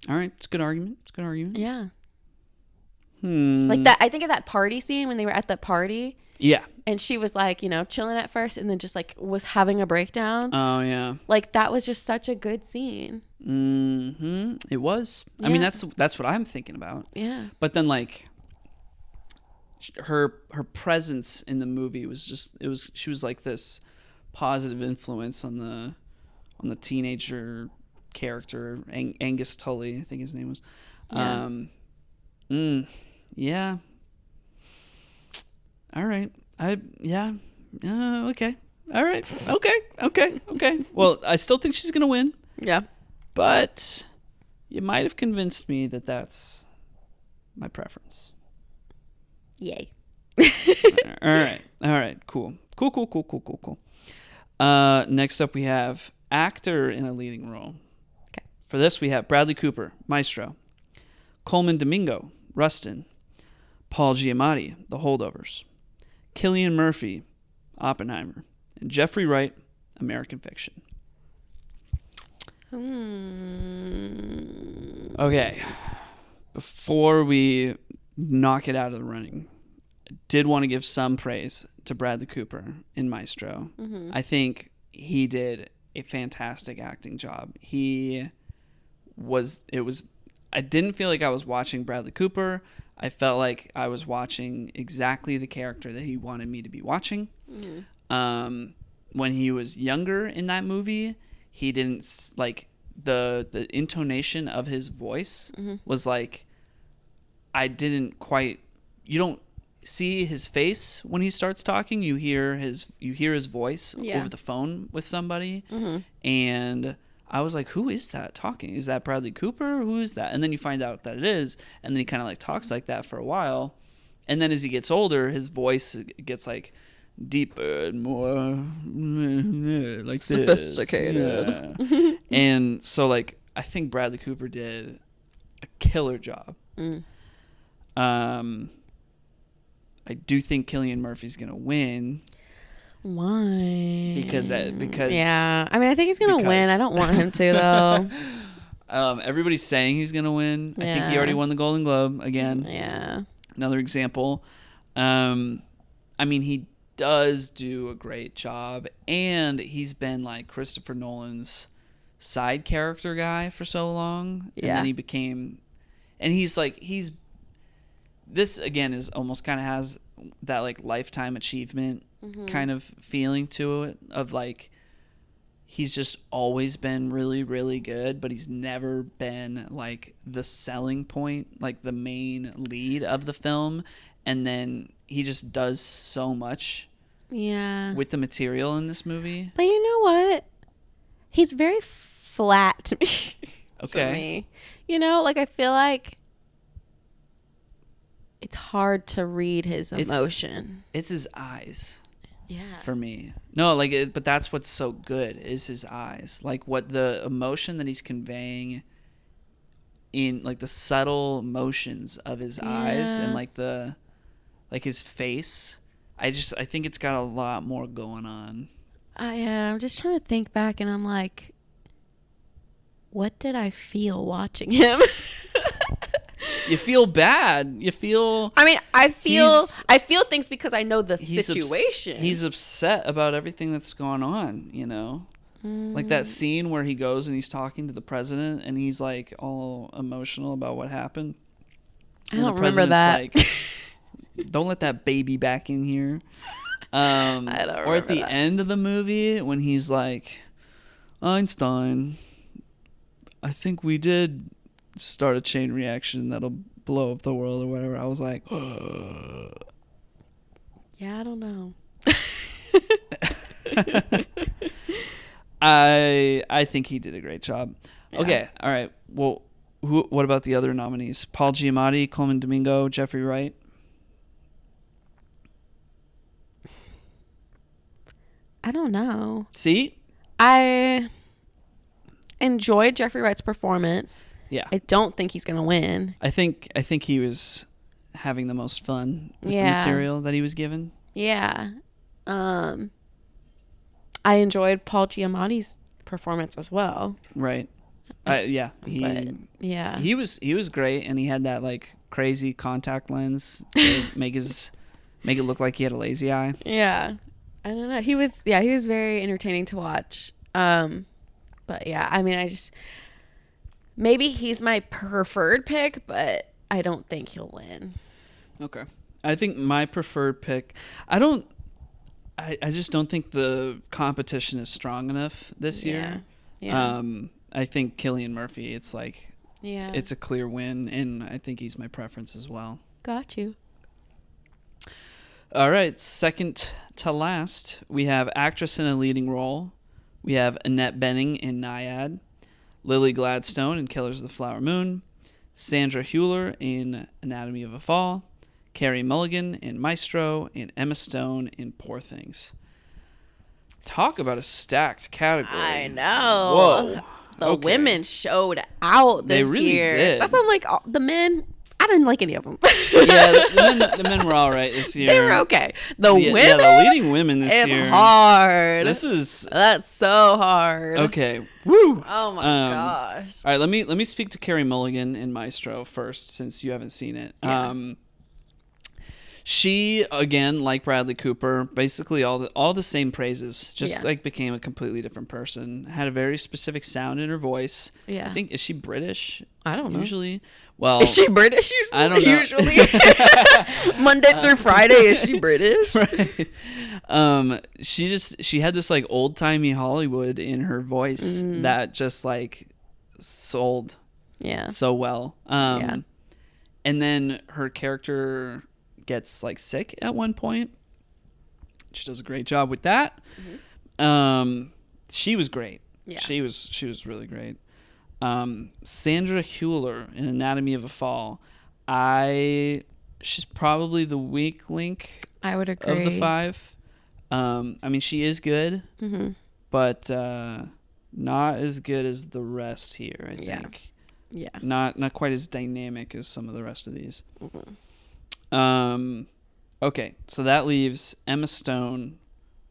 right. It's a good argument. Yeah. Like that, I think of that party scene when they were at that party. Yeah. And she was like, you know, chilling at first and then just like was having a breakdown. Oh, yeah. Like that was just such a good scene. It was. Yeah. I mean, that's what I'm thinking about. Yeah. But then like her presence in the movie was just she was like this positive influence on the teenager character, Angus Tully, I think his name was. Yeah. Yeah. All right. Okay. All right. Okay. Well, I still think she's going to win, Yeah. but you might have convinced me that that's my preference. Yay. All right. Cool. Next up we have actor in a leading role. Okay. For this we have Bradley Cooper, Maestro, Coleman Domingo, Rustin, Paul Giamatti, The Holdovers, Cillian Murphy, Oppenheimer, and Jeffrey Wright, American Fiction. Okay. Before we knock it out of the running, I did want to give some praise to Bradley Cooper in Maestro. I think he did a fantastic acting job. I didn't feel like I was watching Bradley Cooper. I felt like I was watching exactly the character that he wanted me to be watching. When he was younger in that movie, he didn't like the intonation of his voice was like, you don't see his face when he starts talking. You hear his voice over the phone with somebody, and I was like, who is that talking? Is that Bradley Cooper? Who is that? And then you find out that it is, and then he kind of like talks like that for a while, and then as he gets older, his voice gets like deeper and more like Sophisticated. this. Yeah. And so like I think Bradley Cooper did a killer job. I do think Cillian Murphy's gonna win. Why? Because yeah, I mean, I think he's gonna win. I don't want him to though. Everybody's saying he's gonna win. I think he already won the Golden Globe again. Yeah. Another example. I mean, he does do a great job, and he's been like Christopher Nolan's side character guy for so long, and then he became, and he's this again is almost kind of has that like lifetime achievement kind of feeling to it, of like he's just always been really, really good, but he's never been like the selling point, like the main lead of the film. And then he just does so much with the material in this movie. But you know what? He's very flat to me. Okay. To me. You know, like I feel like it's hard to read his emotion. It's his eyes. Yeah. For me. No, like, but that's what's so good is his eyes. Like, what the emotion that he's conveying in, like, the subtle motions of his eyes and, like, his face. I think it's got a lot more going on. I'm just trying to think back, and I'm like, what did I feel watching him? You feel bad. You feel. I mean, I feel things because I know the situation. He's upset about everything that's going on, you know? Like that scene where he goes and he's talking to the president and he's like all emotional about what happened. I don't remember that. Like, don't let that baby back in here. I don't remember or at the that. end of the movie when he's like, Einstein, I think we did start a chain reaction that'll blow up the world or whatever. I was like, yeah, I don't know. I think he did a great job. Yeah. Okay, all right. Well, what about the other nominees? Paul Giamatti, Coleman Domingo, Jeffrey Wright. I don't know. See? I enjoyed Jeffrey Wright's performance. Yeah. I don't think he's gonna win. I think he was having the most fun with the Yeah. material that he was given. Yeah. I enjoyed Paul Giamatti's performance as well. Right. Yeah. He was great, and he had that like crazy contact lens to make it look like he had a lazy eye. Yeah. I don't know. He was very entertaining to watch. But yeah, I mean, maybe he's my preferred pick, but I don't think he'll win. Okay. I think my preferred pick, I just don't think the competition is strong enough this year. Yeah. I think Cillian Murphy, it's like, Yeah. it's a clear win, and I think he's my preference as well. Got you. All right, second to last, we have actress in a leading role. We have Annette Bening in Nyad, Lily Gladstone in Killers of the Flower Moon, Sandra Hüller in Anatomy of a Fall, Carey Mulligan in Maestro, and Emma Stone in Poor Things. Talk about a stacked category. I know. Whoa. The Okay. women showed out this They really year. did. That's why I'm like, the men, I didn't like any of them. Yeah, the men were all right this year. They were okay. The women, Yeah, the leading women this it's year. hard. That's so hard. okay. Woo. Oh my gosh. All right, let me speak to Carey Mulligan in Maestro first, since you haven't seen it. Yeah. She, again, like Bradley Cooper, basically all the same praises. Just like became a completely different person. Had a very specific sound in her voice. Yeah. I think, is she British? I don't know. Usually. Well, Is she British usually? I don't know. Usually. Monday through Friday, is she British? Right. She had this like old timey Hollywood in her voice that just like sold Yeah. so well. Yeah. And then her character gets like sick at one point. She does a great job with that. She was great. Yeah. She was really great. Sandra Hüller in Anatomy of a Fall. She's probably the weak link I would agree. of the five. I mean, she is good, but not as good as the rest here, I think. Yeah. Not quite as dynamic as some of the rest of these. Okay, so that leaves Emma Stone,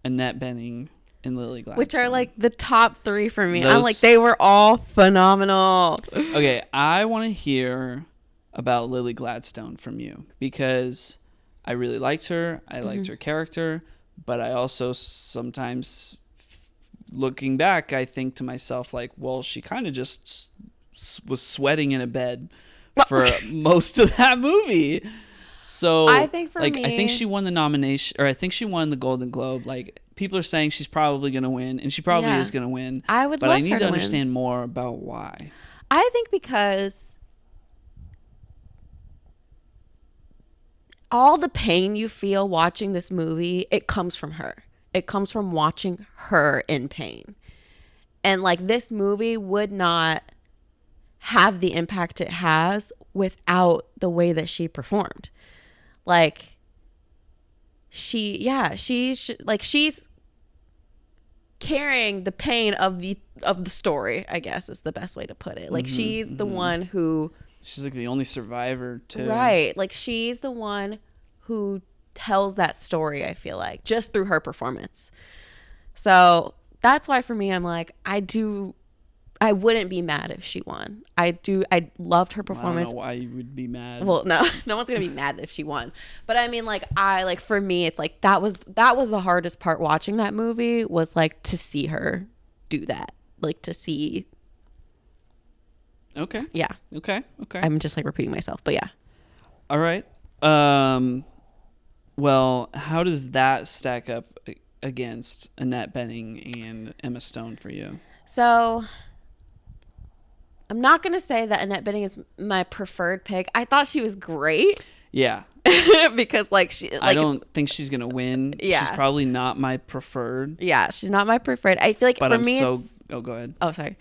Annette Bening, and Lily Gladstone. Which are like the top three for me. I'm Those- like, they were all phenomenal. Okay, I want to hear about Lily Gladstone from you, because I really liked her. I liked her character, but I also sometimes, looking back, I think to myself, like, well, she kind of just was sweating in a bed for most of that movie. So I think for I me- think she won the nomination, or I think she won the Golden Globe. Like, people are saying she's probably going to win, and she probably Yeah. is going to win. I would but love I need her to to win. understand more about why. I think because all the pain you feel watching this movie, it comes from her. It comes from watching her in pain. And like, this movie would not have the impact it has without the way that she performed. like she's carrying the pain of the story, I guess is the best way to put it. Like she's the one who, she's like the only survivor too. right, like she's the one who tells that story, I feel like, just through her performance. So that's why for me, I'm like, I wouldn't be mad if she won. I loved her performance. I don't know why you would be mad. Well, no one's gonna be mad if she won. But I mean, like, for me, it's like that was the hardest part watching that movie, was like to see her do that, like to see. Okay. Yeah. Okay. I'm just like repeating myself, but yeah. All right. Well, how does that stack up against Annette Bening and Emma Stone for you? So I'm not going to say that Annette Bening is my preferred pick. I thought she was great. Yeah. Because like I don't think she's going to win. Yeah. She's probably not my preferred. Yeah, she's not my preferred. I feel like but for I'm me oh, go ahead. Oh, sorry.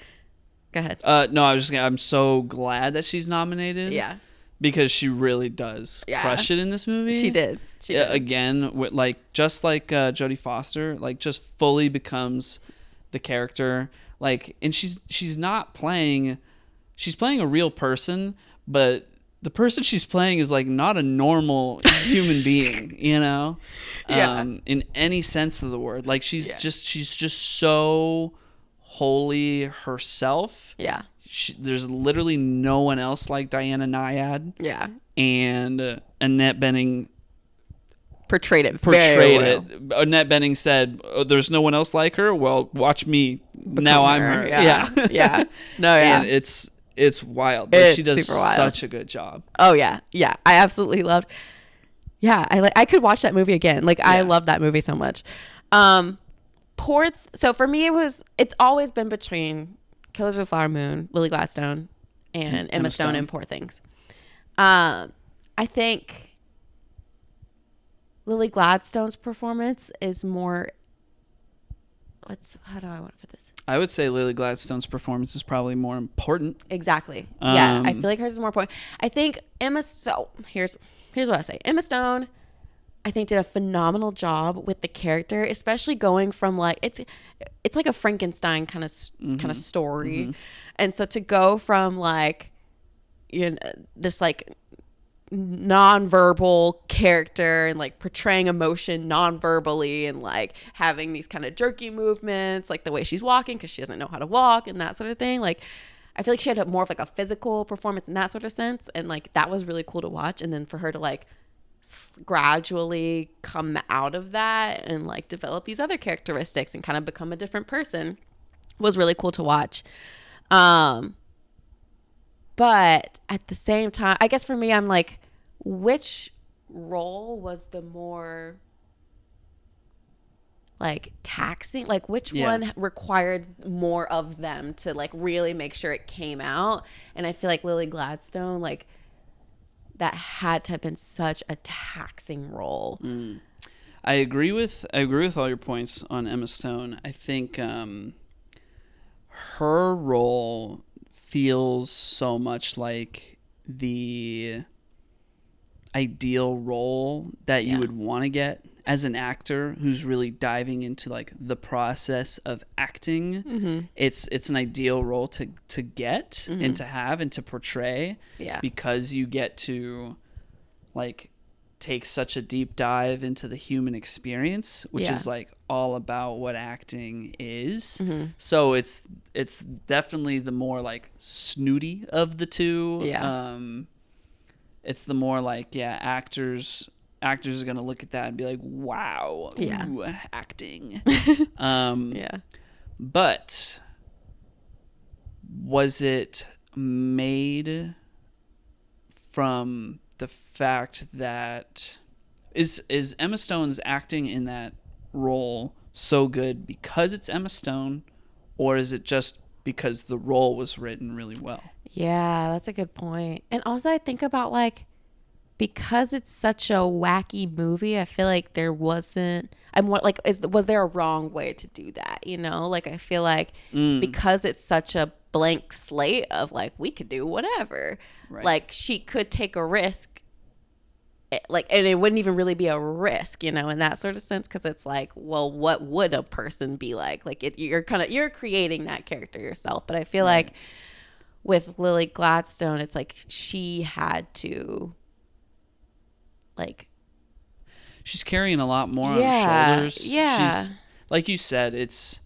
Go ahead. No, I'm so glad that she's nominated. Yeah. Because she really does crush it in this movie. She did. Again, with just like Jodie Foster, like just fully becomes the character. Like, and she's not playing. She's playing a real person, but the person she's playing is like not a normal human being, you know? Yeah. In any sense of the word. Like she's just so wholly herself. Yeah. There's literally no one else like Diana Nyad. Yeah. And Annette Bening portrayed it very well. Annette Bening said, "Oh, there's no one else like her. Well, watch me. Now I'm her." Yeah. Yeah. No, yeah. And it's wild. Like, she does such a good job. Oh yeah. Yeah. I absolutely loved. Yeah, I could watch that movie again. Like I love that movie so much. So for me it's always been between Killers of the Flower Moon, Lily Gladstone, and Emma Stone in Poor Things. I think Lily Gladstone's performance is more. How do I want to put this? I would say Lily Gladstone's performance is probably more important. Exactly. Yeah, I feel like hers is more important. I think Emma. So here's what I say. Emma Stone, I think, did a phenomenal job with the character, especially going from like it's like a Frankenstein kind of story, and so to go from like this like non-verbal character and like portraying emotion non-verbally and like having these kind of jerky movements, like the way she's walking because she doesn't know how to walk and that sort of thing. Like I feel like she had more of like a physical performance in that sort of sense, and like that was really cool to watch. And then for her to like gradually come out of that and like develop these other characteristics and kind of become a different person was really cool to watch. But at the same time, I guess for me, I'm like, which role was the more like taxing? Like which one required more of them to like really make sure it came out? And I feel like Lily Gladstone, like that had to have been such a taxing role. I agree with all your points on Emma Stone. I think her role feels so much like the ideal role that you would want to get as an actor who's really diving into like the process of acting. It's an ideal role to get and to have and to portray, because you get to like take such a deep dive into the human experience, which is like all about what acting is. So it's definitely the more like snooty of the two. It's the more like actors are gonna look at that and be like, wow, ooh, acting. But was it made from the fact that is Emma Stone's acting in that role so good because it's Emma Stone, or is it just because the role was written really well? Yeah, that's a good point. And also I think about like, because it's such a wacky movie, I feel like there wasn't, was there a wrong way to do that? You know, like I feel like because it's such a blank slate of like, we could do whatever, like she could take a risk and it wouldn't even really be a risk, in that sort of sense, because it's like, well, what would a person be like? You're creating that character yourself. But I feel like with Lily Gladstone, it's like she had to, like, she's carrying a lot more on her shoulders. Yeah. She's, like you said, it's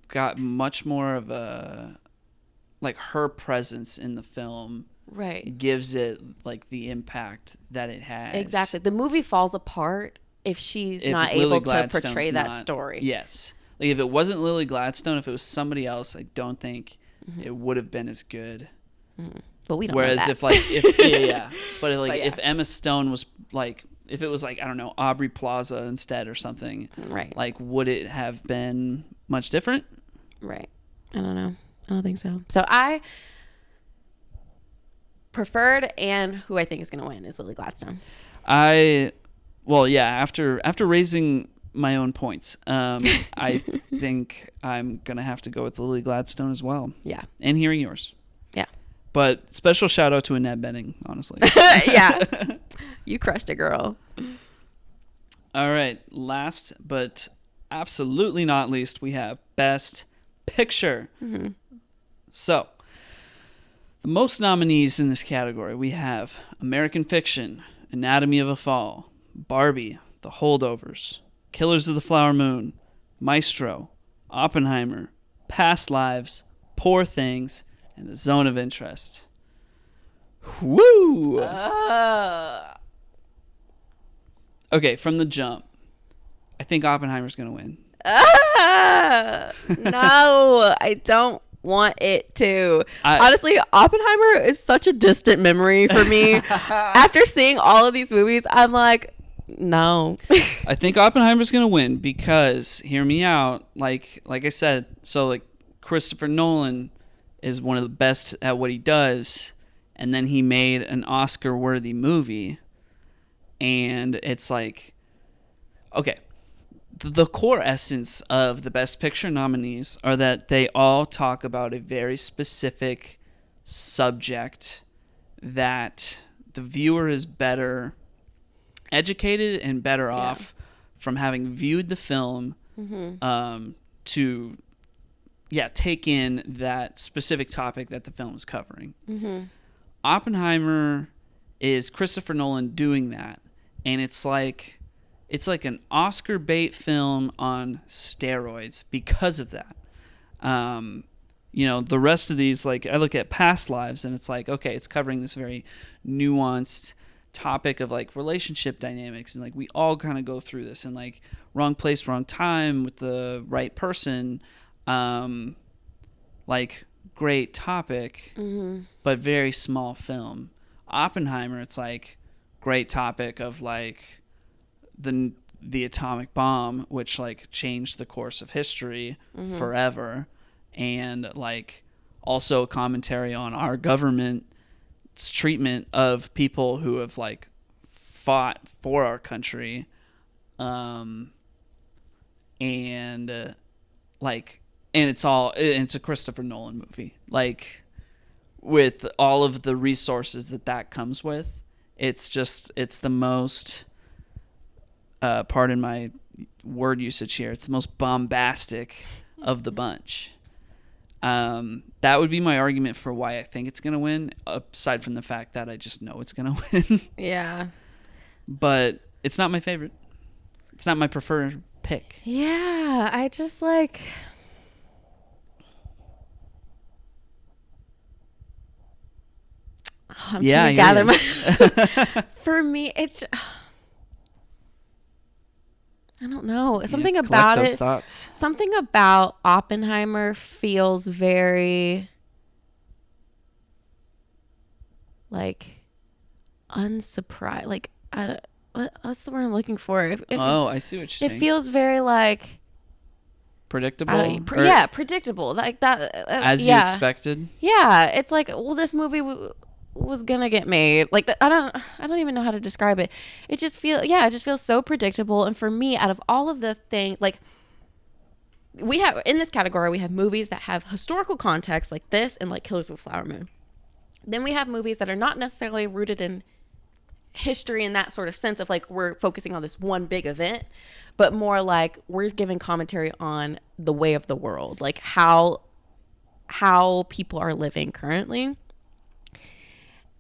got much more of a, like, her presence in the film gives it, like, the impact that it has. Exactly. The movie falls apart if she's not able to portray that story. Yes. Like, if it wasn't Lily Gladstone, if it was somebody else, I don't think it would have been as good. But we don't Whereas know that. If Emma Stone was, like, if it was, like, I don't know, Aubrey Plaza instead or something, right? Like, would it have been much different? Right. I don't know. I don't think so. So I preferred, and who I think is going to win is Lily Gladstone. After raising my own points, I think I'm going to have to go with Lily Gladstone as well. Yeah. And hearing yours. Yeah. But special shout out to Annette Bening, honestly. Yeah. You crushed it, girl. All right. Last but absolutely not least, we have Best Picture. So, the most nominees in this category, we have American Fiction, Anatomy of a Fall, Barbie, The Holdovers, Killers of the Flower Moon, Maestro, Oppenheimer, Past Lives, Poor Things, and The Zone of Interest. Woo! Okay, from the jump, I think Oppenheimer's going to win. No, I don't want it to. Honestly, Oppenheimer is such a distant memory for me. After seeing all of these movies, I'm like, no. I think Oppenheimer's going to win because, hear me out, like I said, so, like, Christopher Nolan is one of the best at what he does, and then he made an Oscar-worthy movie, and it's like, okay, the core essence of the Best Picture nominees are that they all talk about a very specific subject that the viewer is better educated and better off from having viewed the film to take in that specific topic that the film is covering. Oppenheimer is Christopher Nolan doing that, and it's like an Oscar bait film on steroids because of that. The rest of these, like, I look at Past Lives and it's like, okay, it's covering this very nuanced topic of, like, relationship dynamics, and, like, we all kind of go through this, and, like, wrong place, wrong time with the right person. Like, great topic, but very small film. Oppenheimer, it's like great topic of, like, the atomic bomb, which, like, changed the course of history forever, and, like, also a commentary on our government's treatment of people who have, like, fought for our country, and it's a Christopher Nolan movie, like, with all of the resources that comes with. It's the most pardon my word usage here, it's the most bombastic of the bunch. That would be my argument for why I think it's going to win, aside from the fact that I just know it's going to win. Yeah. But it's not my favorite. It's not my preferred pick. Yeah, I just, like... I'm trying to gather my... For me, it's... I don't know. Something about it. Thoughts. Something about Oppenheimer feels very, like, unsurprised. Like, what's the word I'm looking for? I see what you're saying. It feels very, like, predictable. Predictable. Like that. As you expected. Yeah, it's like, well, this movie was gonna get made. Like, I don't even know how to describe it. It just feels so predictable. And for me, out of all of the things, like, we have in this category, we have movies that have historical context, like this, and like Killers of the Flower Moon. Then we have movies that are not necessarily rooted in history in that sort of sense of like we're focusing on this one big event, but more like we're giving commentary on the way of the world, like how people are living currently.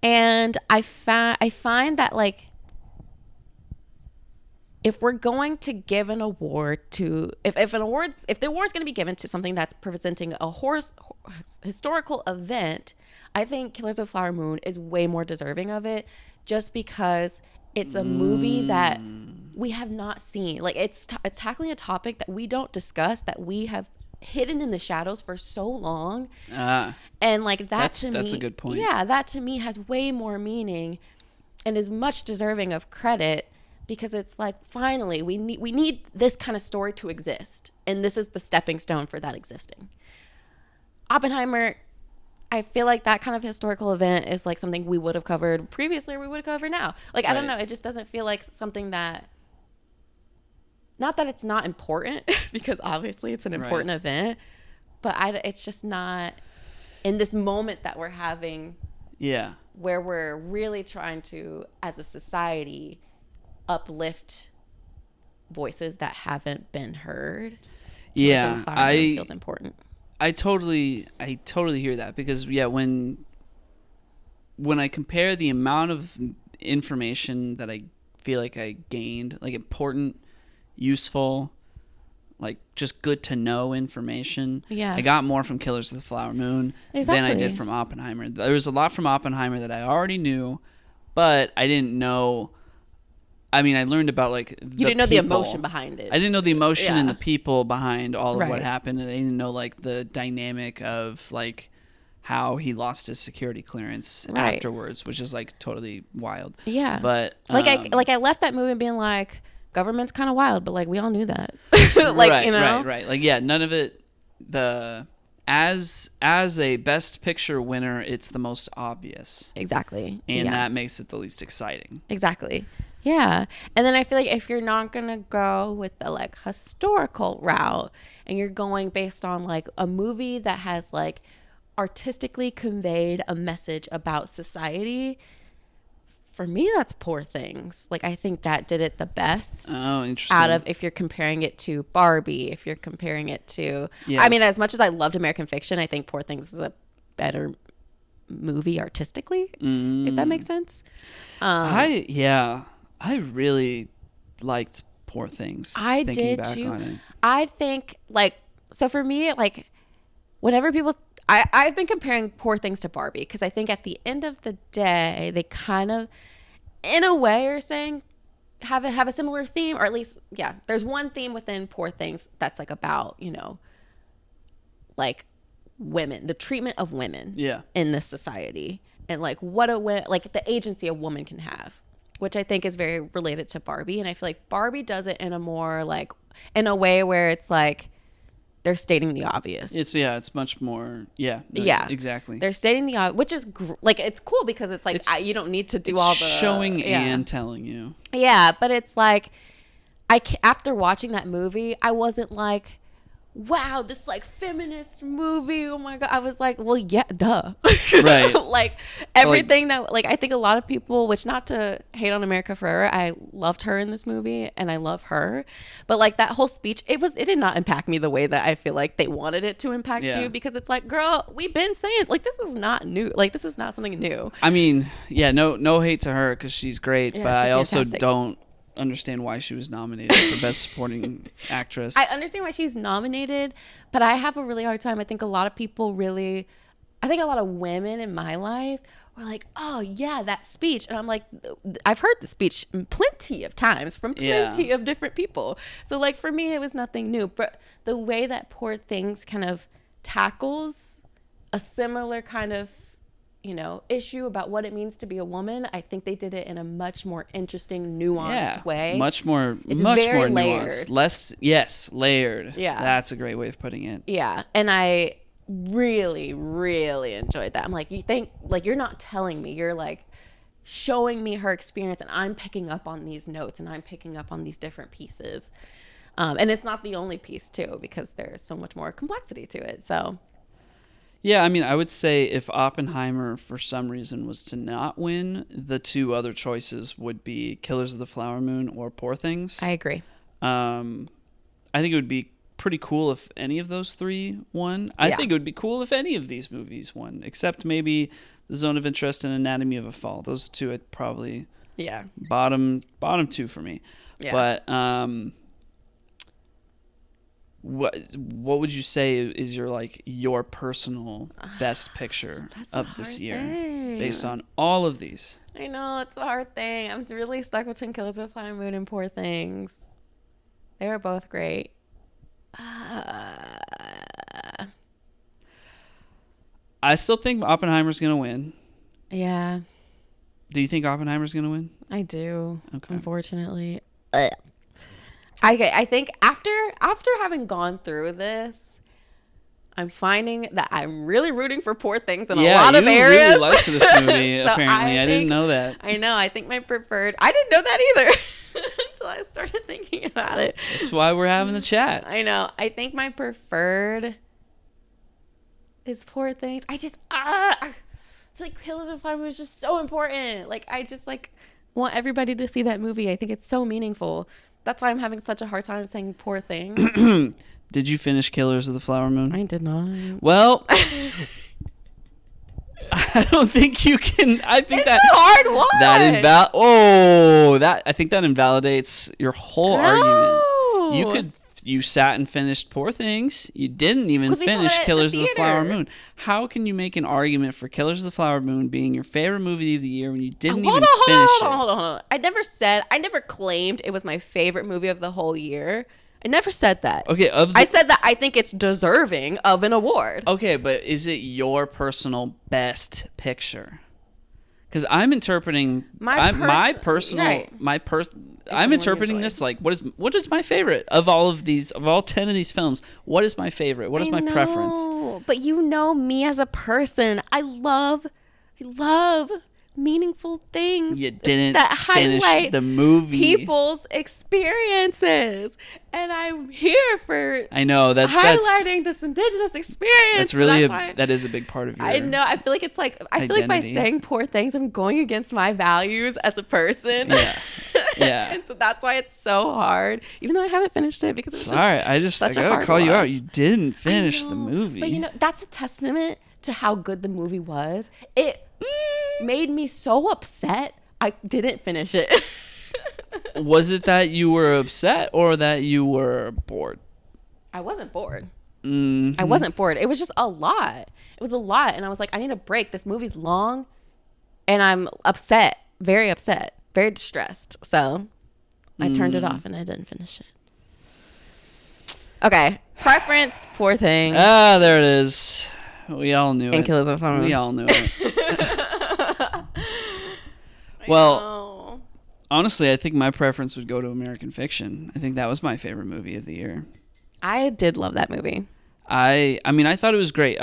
And I find that like if we're going to give an award to if the award is going to be given to something that's presenting a historical event, I think Killers of the Flower Moon is way more deserving of it, just because it's a movie that we have not seen. Like it's tackling a topic that we don't discuss, that we have hidden in the shadows for so long. And like that's a good point. Yeah, that to me has way more meaning and is much deserving of credit, because it's like finally we need this kind of story to exist, and this is the stepping stone for that existing. Oppenheimer, I feel like that kind of historical event is like something we would have covered previously, or we would have covered now. Like, I don't know. It just doesn't feel like something that, not that it's not important, because obviously it's an important event, but it's just not in this moment that we're having. Yeah. Where we're really trying to, as a society, uplift voices that haven't been heard. Yeah. It feels important. I totally hear that, because when I compare the amount of information that I feel like I gained, like important, useful, like just good to know information, I got more from Killers of the Flower Moon than I did from Oppenheimer. There was a lot from Oppenheimer that I already knew, but I didn't know. I mean, I learned about like you didn't know the emotion behind it. I didn't know the emotion and the people behind all of what happened, and I didn't know like the dynamic of like how he lost his security clearance afterwards, which is like totally wild. Yeah, but I left that movie being like, government's kind of wild, but like we all knew that. Like, right. Like, yeah, none of it. As a Best Picture winner, it's the most obvious. Exactly, and that makes it the least exciting. Exactly. Yeah. And then I feel like if you're not going to go with the like historical route, and you're going based on like a movie that has like artistically conveyed a message about society, for me that's Poor Things. Like I think that did it the best. Oh, interesting. Out of, if you're comparing it to Barbie, if you're comparing it to I mean, as much as I loved American Fiction, I think Poor Things was a better movie artistically, if that makes sense. I really liked Poor Things. I did too. I think like, so for me, like whenever people, I've been comparing Poor Things to Barbie, because I think at the end of the day, they kind of, in a way, are saying have a similar theme, or at least, there's one theme within Poor Things that's like about, like women, the treatment of women in this society, and like like the agency a woman can have, which I think is very related to Barbie. And I feel like Barbie does it in a more like, in a way where it's like they're stating the obvious. It's much more, exactly. They're stating the obvious, which is like, it's cool, because it's like, you don't need to do all the showing and telling you. Yeah, but it's like, after watching that movie, I wasn't like, wow, this like feminist movie, oh my god. I was like, well, yeah, duh. Right. Like everything that, like, I think a lot of people, which, not to hate on America Ferrera, I loved her in this movie and I love her, but like that whole speech, it did not impact me the way that I feel like they wanted it to impact you, because it's like, girl, we've been saying, like, this is not new, like this is not something new. I mean, no hate to her, because she's great, but I also don't understand why she was nominated for Best Supporting Actress. I understand why she's nominated, but I have a really hard time. I think a lot of women in my life were like, oh yeah, that speech. And I'm like, I've heard the speech plenty of times from plenty of different people. So like for me, it was nothing new. But the way that Poor Things kind of tackles a similar kind of, issue about what it means to be a woman, I think they did it in a much more interesting, nuanced way. Much more layered. Nuanced. Layered. Yeah. That's a great way of putting it. Yeah. And I really, really enjoyed that. I'm like, you're not telling me, you're like showing me her experience, and I'm picking up on these notes, and I'm picking up on these different pieces. And it's not the only piece too, because there's so much more complexity to it. So Yeah, I mean, I would say if Oppenheimer for some reason was to not win, the two other choices would be Killers of the Flower Moon or Poor Things. I agree. Um, I think it would be pretty cool if any of those three won. I Yeah. think it would be cool if any of these movies won, except maybe The Zone of Interest and Anatomy of a Fall. Those two I'd probably Yeah. bottom two for me. Yeah. But what would you say is your personal best picture That's a of this hard year thing. based on all of these? I know, it's a hard thing. I'm really stuck between Killers of the Flower Moon and Poor Things. They were both great. I still think Oppenheimer's going to win. Yeah, Do you think Oppenheimer's going to win? I do. Okay. Unfortunately. I think after having gone through this, I'm finding that I'm really rooting for Poor Things in a lot of areas. Yeah, you really liked this movie, So apparently. I didn't think- know that. I know. I think my preferred. I didn't know that either until I started thinking about it. That's why we're having the chat. I know. I think my preferred is Poor Things. I feel like Killers of the Flower Moon is just so important. Like I just want everybody to see that movie. I think it's so meaningful. That's why I'm having such a hard time saying Poor Things. Did you finish Killers of the Flower Moon? I did not. Well, I don't think you can. I think It's a hard one. I think that invalidates your whole argument. No. You sat and finished Poor Things. You didn't even 'Cause we saw finish it at the Killers of the Flower theater. Moon. How can you make an argument for Killers of the Flower Moon being your favorite movie of the year when you didn't even finish it? Hold on. I never claimed it was my favorite movie of the whole year. I never said that. Okay, I said that I think it's deserving of an award. okay, but is it your personal best picture? Because I'm interpreting I'm interpreting this like what is my favorite of all 10 of these films? What is my favorite? What is my preference? But you know me as a person. I love meaningful things. You didn't that finish highlight the movie. people's experiences, and I'm here for I know that's highlighting this indigenous experience. that's really why- that is a big part of your I know. I feel like it's like by identity. saying Poor Things, I'm going against my values as a person. Yeah. Yeah. And so that's why it's so hard, even though I haven't finished it because it's Sorry, I such a gotta hard call you out. watch. You didn't I finish the know, movie. But that's a testament to how good the movie was. It made me so upset I didn't finish it. Was it that you were upset or that you were bored? I wasn't bored. Mm, I wasn't bored. It was just a lot. It was a lot. And I was like, I need a break. This movie's long. And I'm upset. Very upset. Very distressed. So I turned it off and I didn't finish it. Okay. Preference, Poor Thing. there it is. We all knew And it. Killers of the Flower Moon. We all knew it. Well, honestly, I think my preference would go to American Fiction. I think that was my favorite movie of the year. I did love that movie. I mean, I thought it was great.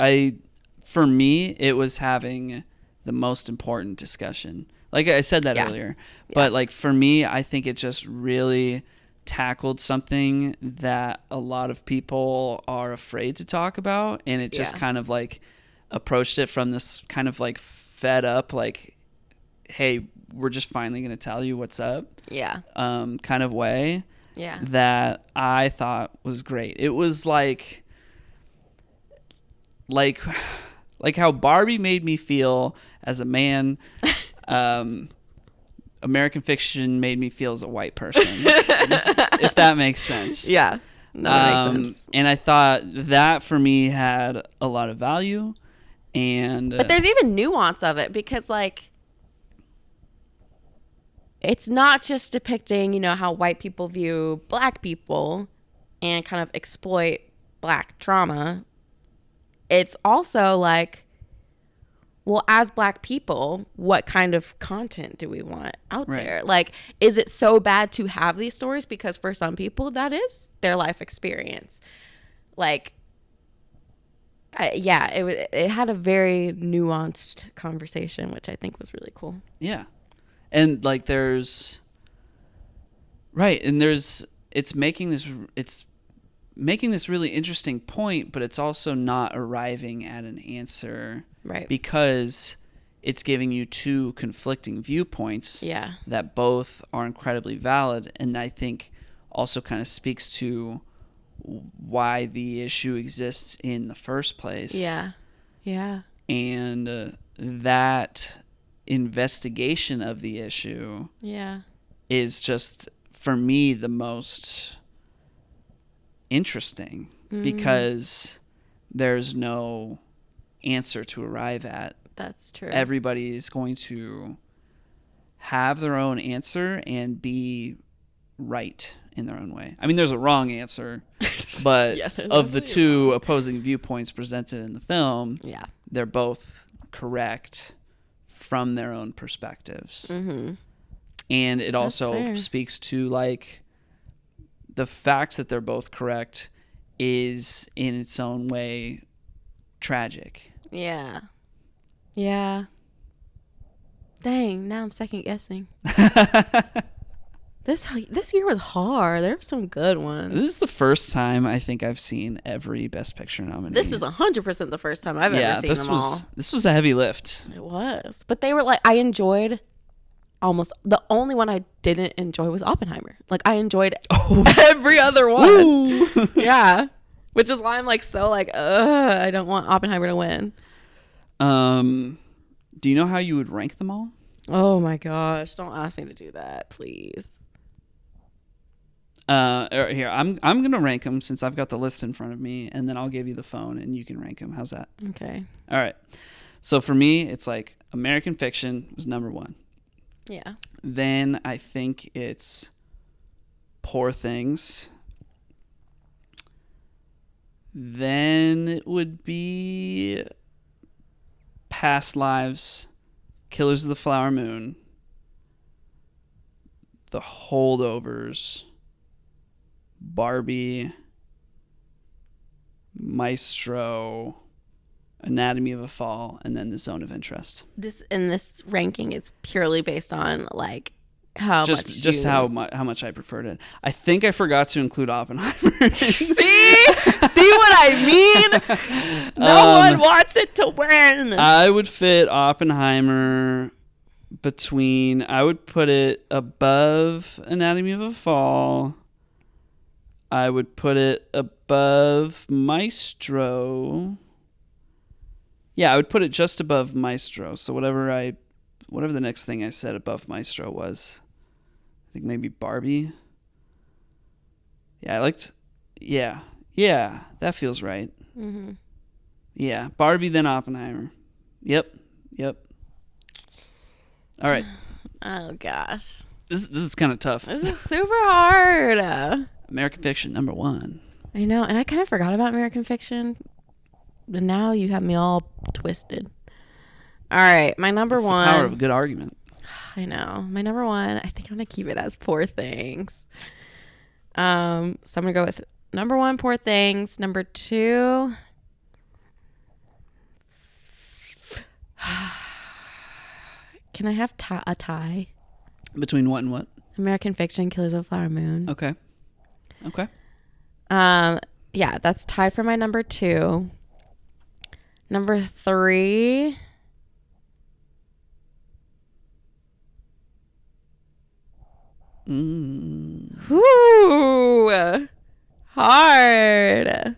For me, it was having the most important discussion. Like I said that Yeah. earlier, but like for me, I think it just really tackled something that a lot of people are afraid to talk about, and it just Yeah. kind of like approached it from this kind of like fed up, like, hey, we're just finally going to tell you what's up, Yeah. kind of way. Yeah. That I thought was great. It was like how Barbie made me feel as a man. American Fiction made me feel as a white person, if that makes sense. Yeah. No, that makes sense. And I thought that for me had a lot of value, and But there's even nuance of it because, like, it's not just depicting, how white people view black people and kind of exploit black trauma. It's also like, well, as black people, what kind of content do we want out Right. there? Like, is it so bad to have these stories? Because for some people, that is their life experience. Like, it had a very nuanced conversation, which I think was really cool. yeah, and like it's making making this really interesting point, but it's also not arriving at an answer. Right. Because it's giving you two conflicting viewpoints Yeah. that both are incredibly valid, and I think also kind of speaks to why the issue exists in the first place. Yeah. Yeah. And that investigation of the issue Yeah. is just, for me, the most interesting because there's no answer to arrive at. That's true. Everybody is going to have their own answer and be right in their own way. I mean, there's a wrong answer, but Yeah, there's of the definitely a two opposing viewpoints presented in the film, Yeah. they're both correct from their own perspectives. Mm-hmm. And it also fair. speaks to, like, the fact that they're both correct is in its own way tragic. Yeah. Yeah. Dang, now I'm second guessing. This year was hard. There were some good ones. This is the first time I think I've seen every Best Picture nominee. This is 100% the first time I've ever seen them all. This was a heavy lift. It was. But they were like, I enjoyed almost, the only one I didn't enjoy was Oppenheimer. Like, I enjoyed every other one. Yeah. Which is why I'm like, so like, I don't want Oppenheimer to win. Do you know how you would rank them all? Oh my gosh. Don't ask me to do that, please. Here, I'm gonna rank them since I've got the list in front of me, and then I'll give you the phone and you can rank them. How's that? Okay. All right. So for me, it's like American Fiction was number 1. Yeah. Then I think it's Poor Things. Then it would be Past Lives, Killers of the Flower Moon, The Holdovers, Barbie, Maestro, Anatomy of a Fall, and then The Zone of Interest. This ranking is purely based on like how much how much I preferred it. I think I forgot to include Oppenheimer. See what I mean? No one wants it to win. I would fit Oppenheimer between. I would put it above Anatomy of a Fall. I would put it above Maestro. Yeah, I would put it just above Maestro. So whatever the next thing I said above Maestro was, I think maybe Barbie. Yeah, I liked. Yeah, that feels right. Mm-hmm. Yeah, Barbie then Oppenheimer. Yep. All right. Oh gosh, This is kind of tough. this is super hard. American Fiction number 1. I know, and I kind of forgot about American Fiction, but now you have me all twisted. All right, my number That's one. the power of a good argument. I know. My number 1, I think I'm gonna keep it as Poor Things. So I'm gonna go with number 1, Poor Things. Number 2, can I have a tie? Between what and what? American Fiction, Killers of the Flower Moon. Okay. Yeah, that's tied for my number 2. Number 3. Whoo! Hard.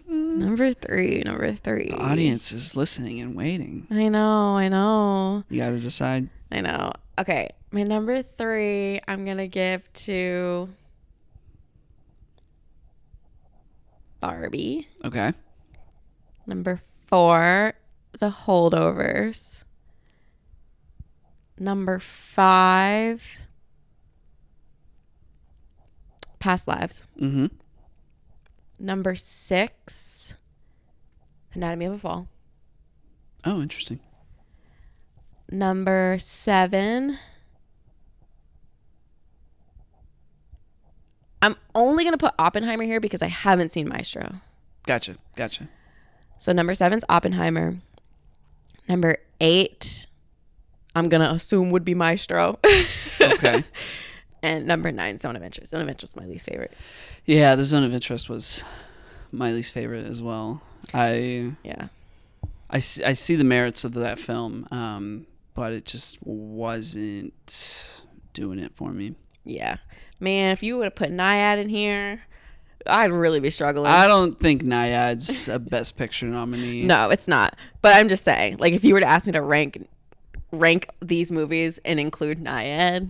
Number 3. The audience is listening and waiting. I know. You got to decide. I know. Okay, my number 3, I'm going to give to Barbie. Okay. Number 4, The Holdovers. Number 5, Past Lives. Mm-hmm. Number 6, Anatomy of a Fall. Oh, interesting. Number 7, I'm only going to put Oppenheimer here because I haven't seen Maestro. Gotcha. So number 7's Oppenheimer. Number 8, I'm going to assume would be Maestro. Okay. And number 9, Zone of Interest. Zone of Interest was my least favorite. Yeah, the Zone of Interest was my least favorite as well. I see the merits of that film, but it just wasn't doing it for me. Yeah. Man, if you would have put Nyad in here, I'd really be struggling. I don't think Nyad's a Best Picture nominee. No, it's not. But I'm just saying, like, if you were to ask me to rank these movies and include Nyad,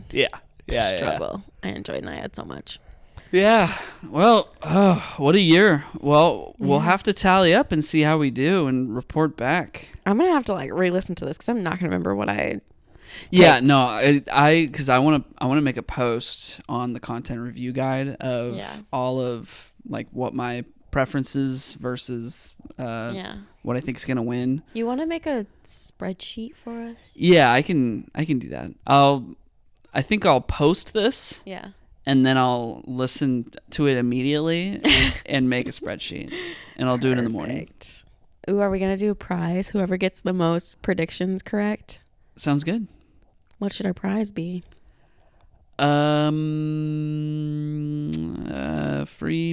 struggle. I enjoyed Nyad so much. Yeah. Well, what a year. Well, we'll have to tally up and see how we do and report back. I'm going to have to like re-listen to this because I'm not going to remember what I Yeah, picked. no, because I want to make a post on the content review guide of all of like what my preferences versus what I think is going to win. You want to make a spreadsheet for us? Yeah, I can do that. I think I'll post this. Yeah. And then I'll listen to it immediately and make a spreadsheet. And I'll do it in the morning. Ooh, are we going to do a prize? Whoever gets the most predictions correct? Sounds good. What should our prize be? Free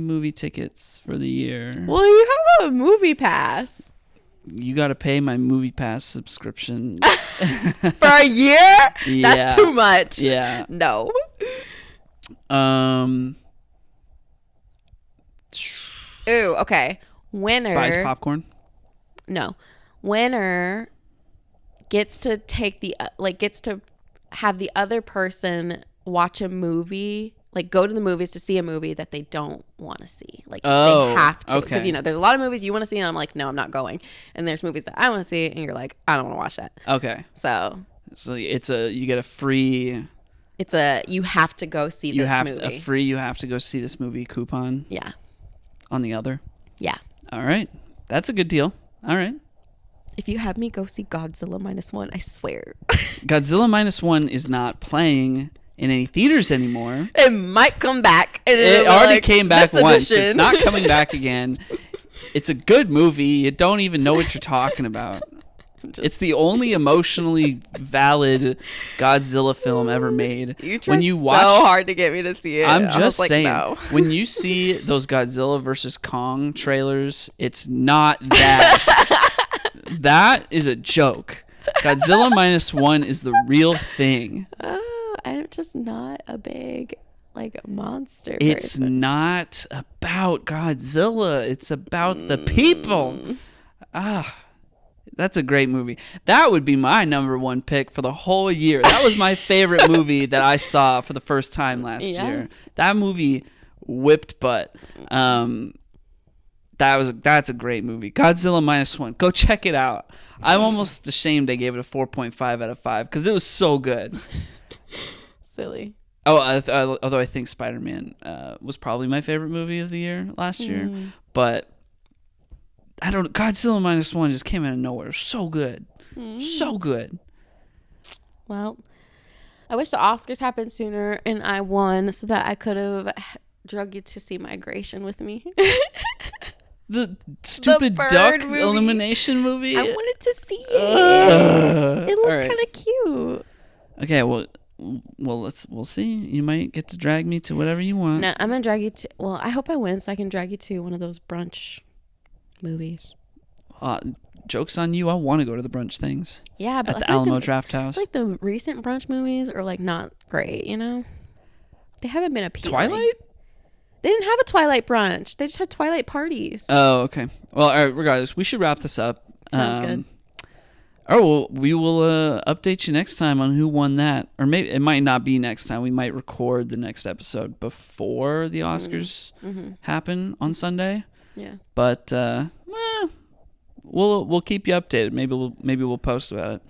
movie tickets for the year. Well, you have a movie pass. You got to pay my movie pass subscription. For a year? Yeah. That's too much. Yeah. No. Ooh, okay. Winner buys popcorn. No. Winner gets to gets to have the other person watch a movie, like go to the movies to see a movie that they don't want to see. Like they have to. Because, there's a lot of movies you want to see and I'm like, no, I'm not going. And there's movies that I want to see and you're like, I don't want to watch that. Okay. So you get a free... you have to go see this movie. You have to go see this movie coupon. Yeah. On the other. Yeah. All right. That's a good deal. All right. If you have me go see Godzilla -1, I swear. Godzilla -1 is not playing in any theaters anymore. It might come back. And it already came back once. It's not coming back again. It's a good movie. You don't even know what you're talking about. It's the only emotionally valid Godzilla film ever made. You tried so hard to get me to see it. I'm just saying, no. When you see those Godzilla versus Kong trailers, it's not that. That is a joke. Godzilla -1 is the real thing. I'm just not a big monster It's person. not about Godzilla. It's about the people. That's a great movie. That would be my number 1 pick for the whole year. That was my favorite movie that I saw for the first time last year. That movie whipped butt. That's a great movie. Godzilla -1. Go check it out. I'm almost ashamed I gave it a 4.5 out of 5 because it was so good. Silly. Although I think Spider-Man was probably my favorite movie of the year last year, but Godzilla -1 just came out of nowhere. So good. So good. Well, I wish the Oscars happened sooner and I won so that I could have drug you to see Migration with me. The stupid duck elimination movie? I wanted to see it. It looked kind of cute. Okay, well, we'll see. You might get to drag me to whatever you want. No, I'm going to drag you to... Well, I hope I win so I can drag you to one of those brunch movies. Joke's on you. I want to go to the brunch things. Yeah, but at the Alamo Draft House. Like the recent brunch movies are not great, They haven't been appealing. Twilight? They didn't have a Twilight brunch. They just had Twilight parties. Oh, okay. Well, all right, regardless, we should wrap this up. Sounds good. Well, we will update you next time on who won that. Or maybe it might not be next time. We might record the next episode before the Oscars happen on Sunday. Yeah. But we'll keep you updated. Maybe we'll post about it.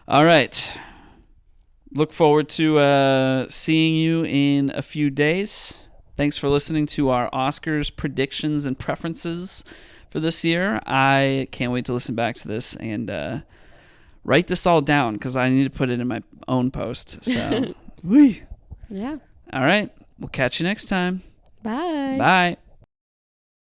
All right. Look forward to seeing you in a few days. Thanks for listening to our Oscars predictions and preferences for this year. I can't wait to listen back to this and write this all down because I need to put it in my own post. So, Yeah. All right. We'll catch you next time. Bye. Bye.